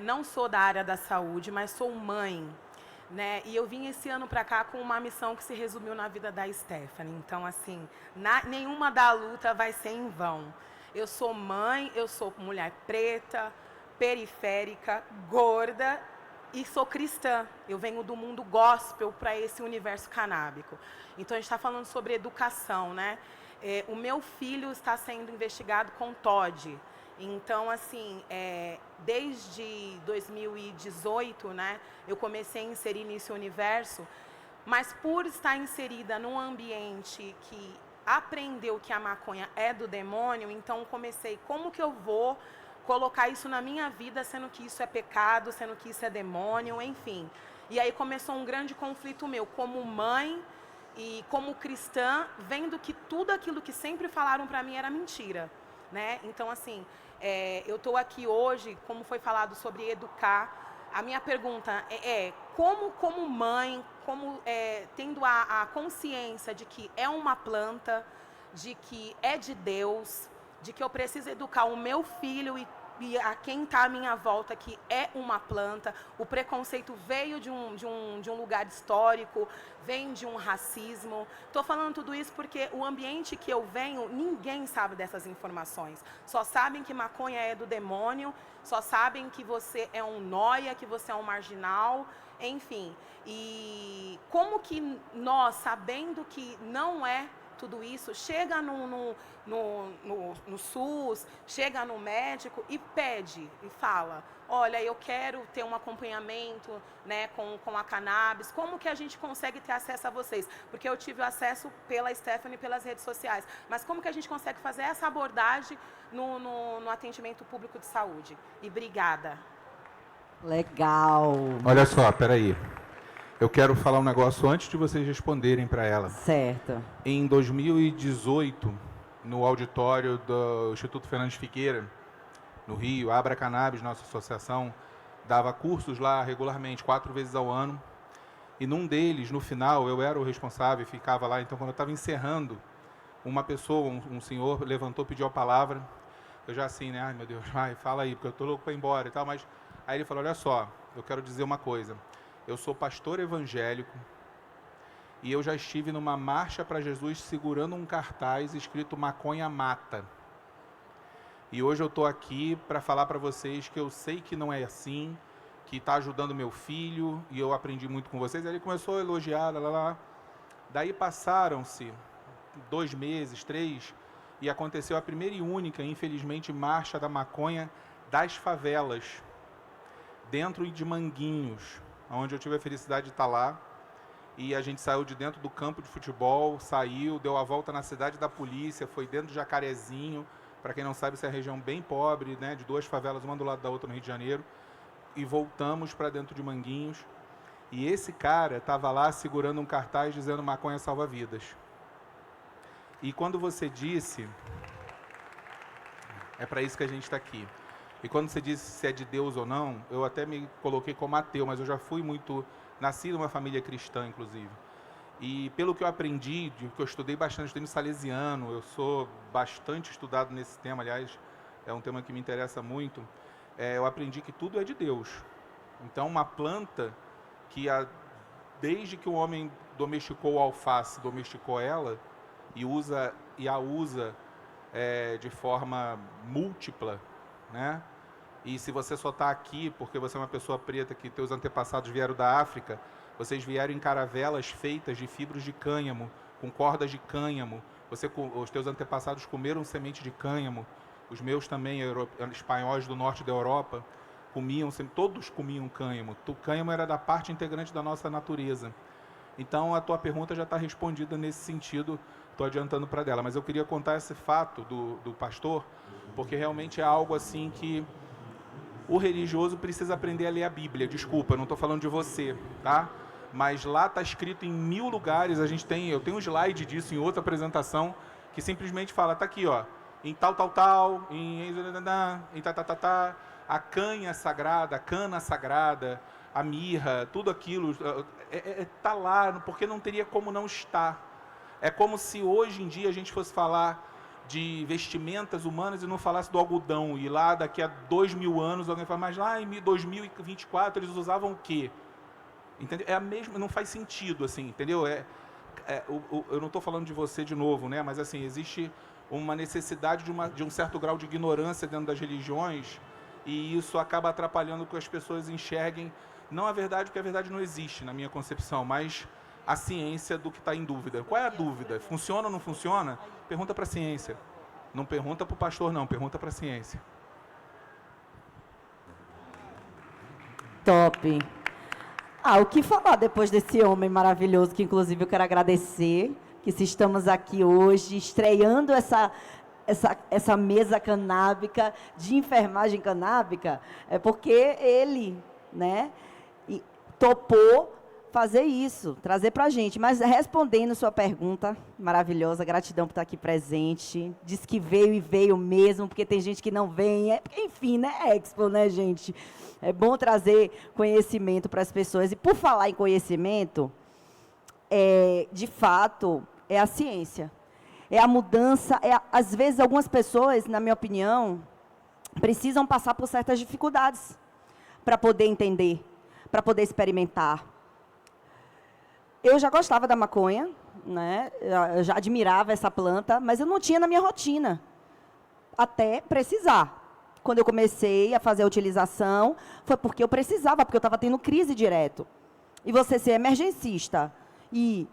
Não sou da área da saúde, mas sou mãe, né? E eu vim esse ano para cá com uma missão que se resumiu na vida da Stephanie. Então, assim, nenhuma da luta vai ser em vão. Eu sou mãe, eu sou mulher preta, periférica, gorda e sou cristã. Eu venho do mundo gospel para esse universo canábico. Então, a gente está falando sobre educação, né? O meu filho está sendo investigado com TOD. Então, assim, desde 2018, né, eu comecei a inserir nesse universo, mas por estar inserida num ambiente que aprendeu que a maconha é do demônio, então comecei, como que eu vou colocar isso na minha vida, sendo que isso é pecado, sendo que isso é demônio, enfim. E aí começou um grande conflito meu, como mãe e como cristã, vendo que tudo aquilo que sempre falaram para mim era mentira. Né? Então, assim, eu estou aqui hoje, como foi falado sobre educar, a minha pergunta como mãe, tendo a consciência de que é uma planta, de que é de Deus, de que eu preciso educar o meu filho e a quem está à minha volta, que é uma planta. O preconceito veio de um lugar histórico, vem de um racismo. Estou falando tudo isso porque o ambiente que eu venho, ninguém sabe dessas informações. Só sabem que maconha é do demônio, só sabem que você é um nóia, que você é um marginal, enfim. E como que nós, sabendo que não é tudo isso, chega no SUS, chega no médico e pede, e fala, olha, eu quero ter um acompanhamento, né, com a cannabis, como que a gente consegue ter acesso a vocês? Porque eu tive acesso pela Stephanie, pelas redes sociais, mas como que a gente consegue fazer essa abordagem no atendimento público de saúde? E obrigada. Legal. Olha só, peraí. Eu quero falar um negócio antes de vocês responderem para ela. Certo. Em 2018, no auditório do Instituto Fernandes Figueira, no Rio, a Abra Cannabis, nossa associação, dava cursos lá regularmente, 4 vezes ao ano. E num deles, no final, eu era o responsável e ficava lá. Então, quando eu estava encerrando, uma pessoa, um senhor, levantou, pediu a palavra. Eu já assim, né? Ai, meu Deus, vai, fala aí, porque eu estou louco para ir embora e tal. Mas aí ele falou, olha só, eu quero dizer uma coisa. Eu sou pastor evangélico e eu já estive numa marcha para Jesus segurando um cartaz escrito maconha mata. E hoje eu estou aqui para falar para vocês que eu sei que não é assim, que está ajudando meu filho e eu aprendi muito com vocês. Aí ele começou a elogiar, lá. Daí passaram-se 2 meses, 3, e aconteceu a primeira e única, infelizmente, marcha da maconha das favelas, dentro de Manguinhos, onde eu tive a felicidade de estar lá, e a gente saiu de dentro do campo de futebol, saiu, deu a volta na cidade da polícia, foi dentro de Jacarezinho, para quem não sabe, essa é a região bem pobre, né, de 2 favelas, uma do lado da outra no Rio de Janeiro, e voltamos para dentro de Manguinhos, e esse cara estava lá segurando um cartaz dizendo maconha salva vidas. E quando você disse, é para isso que a gente está aqui. E quando você disse se é de Deus ou não, eu até me coloquei como ateu, mas eu já fui nasci numa família cristã, inclusive. E pelo que eu aprendi, que eu estudei bastante, estudei no Salesiano, eu sou bastante estudado nesse tema, aliás, é um tema que me interessa muito, eu aprendi que tudo é de Deus. Então, uma planta que, desde que o homem domesticou a alface, domesticou ela, e a usa de forma múltipla, né? E se você só está aqui porque você é uma pessoa preta, que teus antepassados vieram da África, vocês vieram em caravelas feitas de fibros de cânhamo, com cordas de cânhamo. Os teus antepassados comeram semente de cânhamo. Os meus também, espanhóis do norte da Europa, todos comiam cânhamo. O cânhamo era da parte integrante da nossa natureza. Então, a tua pergunta já está respondida nesse sentido, estou adiantando para dela. Mas eu queria contar esse fato do pastor, porque realmente é algo assim que o religioso precisa aprender a ler a Bíblia. Desculpa, eu não estou falando de você, tá? Mas lá está escrito em 1000 lugares, eu tenho um slide disso em outra apresentação, que simplesmente fala, está aqui, ó, em tal, em a canha sagrada, a cana sagrada, a mirra, tudo aquilo, está lá, porque não teria como não estar. É como se hoje em dia a gente fosse falar de vestimentas humanas e não falasse do algodão, e lá daqui a 2000 anos alguém fala, mas lá em 2024 eles usavam o quê? Entendeu? É a mesma, não faz sentido, assim, entendeu? Eu não estou falando de você de novo, né? Mas assim, existe uma necessidade de um certo grau de ignorância dentro das religiões, e isso acaba atrapalhando que as pessoas enxerguem, não a verdade, porque a verdade não existe na minha concepção, mas a ciência do que está em dúvida. Qual é a dúvida? Funciona ou não funciona? Pergunta para a ciência. Não pergunta para o pastor, não. Pergunta para a ciência. Top. O que falar depois desse homem maravilhoso, que inclusive eu quero agradecer, que se estamos aqui hoje, estreando essa mesa canábica, de enfermagem canábica, é porque ele, né, topou fazer isso, trazer para a gente. Mas respondendo sua pergunta maravilhosa, gratidão por estar aqui presente. Diz que veio e veio mesmo, porque tem gente que não vem. Enfim, né, Expo, né, gente? É bom trazer conhecimento para as pessoas. E por falar em conhecimento, de fato, é a ciência. É a mudança. Às vezes, algumas pessoas, na minha opinião, precisam passar por certas dificuldades para poder entender, para poder experimentar. Eu já gostava da maconha, né? Eu já admirava essa planta, mas eu não tinha na minha rotina, até precisar. Quando eu comecei a fazer a utilização, foi porque eu precisava, porque eu estava tendo crise direto. E você ser emergencista e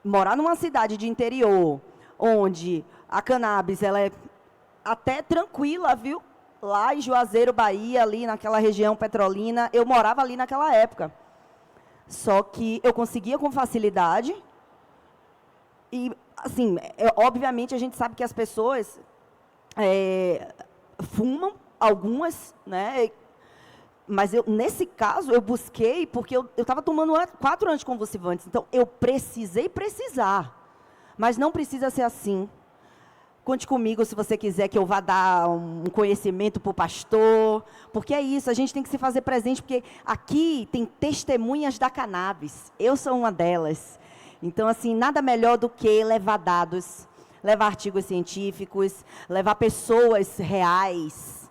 morar numa cidade de interior, onde a cannabis ela é até tranquila, viu? Lá em Juazeiro, Bahia, ali naquela região petrolina, eu morava ali naquela época. Só que eu conseguia com facilidade. E, assim, obviamente, a gente sabe que as pessoas fumam, algumas, né? Mas, nesse caso, eu busquei, porque eu estava tomando 4 anticonvulsivantes. Então, eu precisei precisar. Mas não precisa ser assim. Conte comigo se você quiser que eu vá dar um conhecimento para o pastor, porque é isso, a gente tem que se fazer presente, porque aqui tem testemunhas da cannabis, eu sou uma delas. Então, assim, nada melhor do que levar dados, levar artigos científicos, levar pessoas reais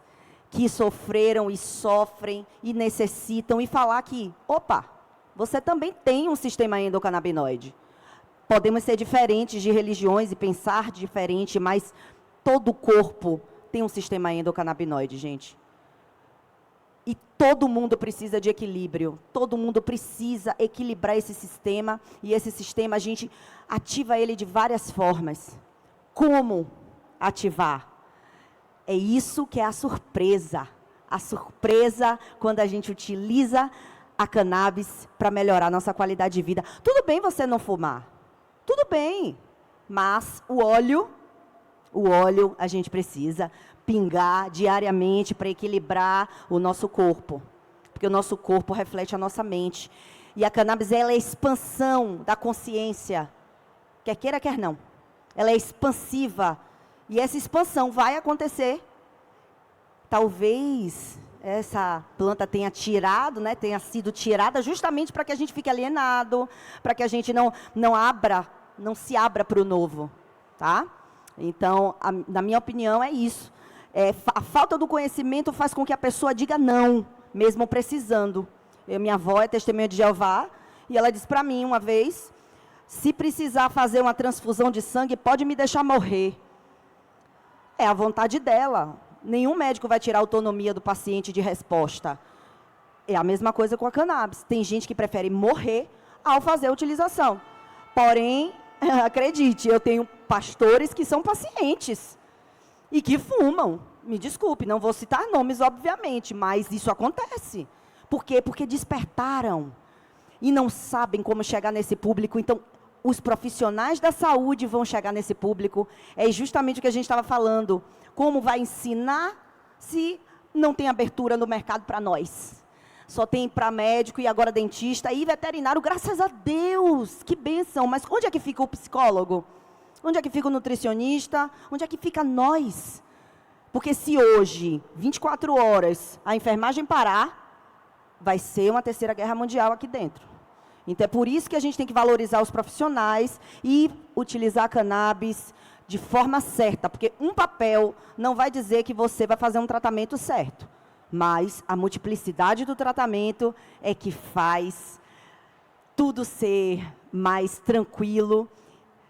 que sofreram e sofrem e necessitam, e falar que, opa, você também tem um sistema endocannabinoide. Podemos ser diferentes de religiões e pensar diferente, mas todo o corpo tem um sistema endocannabinoide, gente. E todo mundo precisa de equilíbrio. Todo mundo precisa equilibrar esse sistema. E esse sistema, a gente ativa ele de várias formas. Como ativar? É isso que é a surpresa. A surpresa quando a gente utiliza a cannabis para melhorar a nossa qualidade de vida. Tudo bem você não fumar. Tudo bem, mas o óleo a gente precisa pingar diariamente para equilibrar o nosso corpo, porque o nosso corpo reflete a nossa mente. E a cannabis, ela é a expansão da consciência, quer queira, quer não. Ela é expansiva, e essa expansão vai acontecer. Talvez essa planta tenha sido tirada justamente para que a gente fique alienado, para que a gente não se abra para o novo, tá? Então, na minha opinião, é isso. A falta do conhecimento faz com que a pessoa diga não, mesmo precisando. Minha avó é testemunha de Jeová, e ela disse para mim uma vez, se precisar fazer uma transfusão de sangue, pode me deixar morrer. É a vontade dela. Nenhum médico vai tirar a autonomia do paciente de resposta. É a mesma coisa com a cannabis. Tem gente que prefere morrer ao fazer a utilização. Porém, acredite, eu tenho pastores que são pacientes e que fumam. Me desculpe, não vou citar nomes, obviamente, mas isso acontece. Por quê? Porque despertaram e não sabem como chegar nesse público. Então, os profissionais da saúde vão chegar nesse público. É justamente o que a gente estava falando. Como vai ensinar se não tem abertura no mercado para nós? Só tem para médico e agora dentista e veterinário, graças a Deus, que bênção. Mas onde é que fica o psicólogo? Onde é que fica o nutricionista? Onde é que fica nós? Porque se hoje, 24 horas, a enfermagem parar, vai ser uma terceira guerra mundial aqui dentro. Então é por isso que a gente tem que valorizar os profissionais e utilizar a cannabis de forma certa, porque um papel não vai dizer que você vai fazer um tratamento certo, mas a multiplicidade do tratamento é que faz tudo ser mais tranquilo,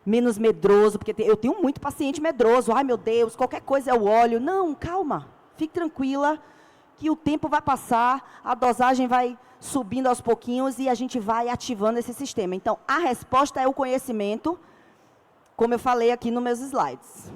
menos medroso, porque eu tenho muito paciente medroso, ai meu Deus, qualquer coisa é o óleo. Não, calma, fique tranquila, que o tempo vai passar, a dosagem vai subindo aos pouquinhos e a gente vai ativando esse sistema. Então, a resposta é o conhecimento, como eu falei aqui nos meus slides.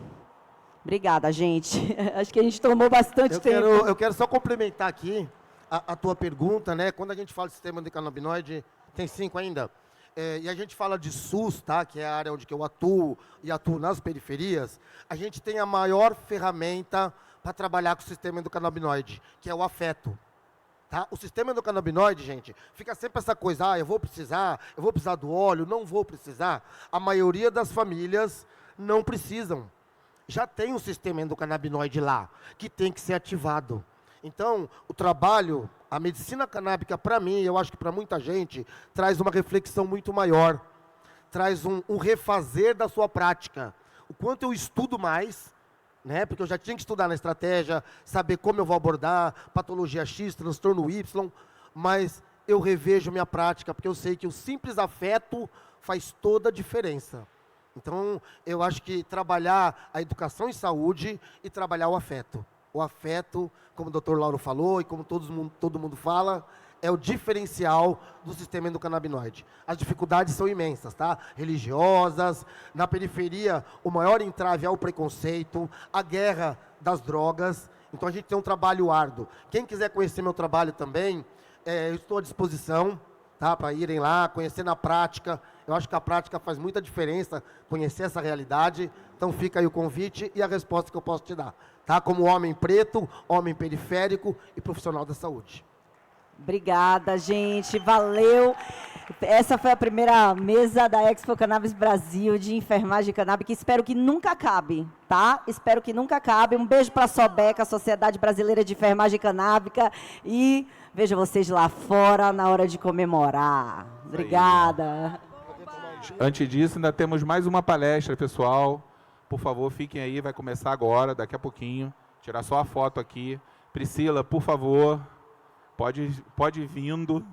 Obrigada, gente. Acho que a gente tomou bastante tempo. Eu quero só complementar aqui a tua pergunta, né? Quando a gente fala de sistema endocannabinoide, tem 5 ainda, e a gente fala de SUS, tá? Que é a área onde eu atuo e atuo nas periferias, a gente tem a maior ferramenta para trabalhar com o sistema endocannabinoide, que é o afeto. Tá? O sistema endocannabinoide, gente, fica sempre essa coisa, eu vou precisar do óleo, não vou precisar. A maioria das famílias não precisam. Já tem um sistema endocannabinoide lá, que tem que ser ativado. Então, o trabalho, a medicina canábica, para mim, eu acho que para muita gente, traz uma reflexão muito maior. Traz um refazer da sua prática. O quanto eu estudo mais, né? Porque eu já tinha que estudar na estratégia, saber como eu vou abordar, patologia X, transtorno Y, mas eu revejo minha prática, porque eu sei que o simples afeto faz toda a diferença. Então, eu acho que trabalhar a educação em saúde e trabalhar o afeto. O afeto, como o Dr. Lauro falou, e como todo mundo fala, é o diferencial do sistema endocannabinoide. As dificuldades são imensas, tá? Religiosas, na periferia o maior entrave é o preconceito, a guerra das drogas. Então a gente tem um trabalho árduo. Quem quiser conhecer meu trabalho também, eu estou à disposição, tá? Para irem lá, conhecer na prática. Eu acho que a prática faz muita diferença, conhecer essa realidade. Então fica aí o convite e a resposta que eu posso te dar, tá? Como homem preto, homem periférico e profissional da saúde. Obrigada, gente. Valeu. Essa foi a primeira mesa da Expo Cannabis Brasil de enfermagem canábica, que espero que nunca acabe, tá? Espero que nunca acabe. Um beijo para a SOBECA, a Sociedade Brasileira de Enfermagem Canábica, e vejo vocês lá fora na hora de comemorar. Obrigada. Antes disso, ainda temos mais uma palestra, pessoal. Por favor, fiquem aí, vai começar agora, daqui a pouquinho. Tirar só a foto aqui. Priscila, por favor, pode ir vindo.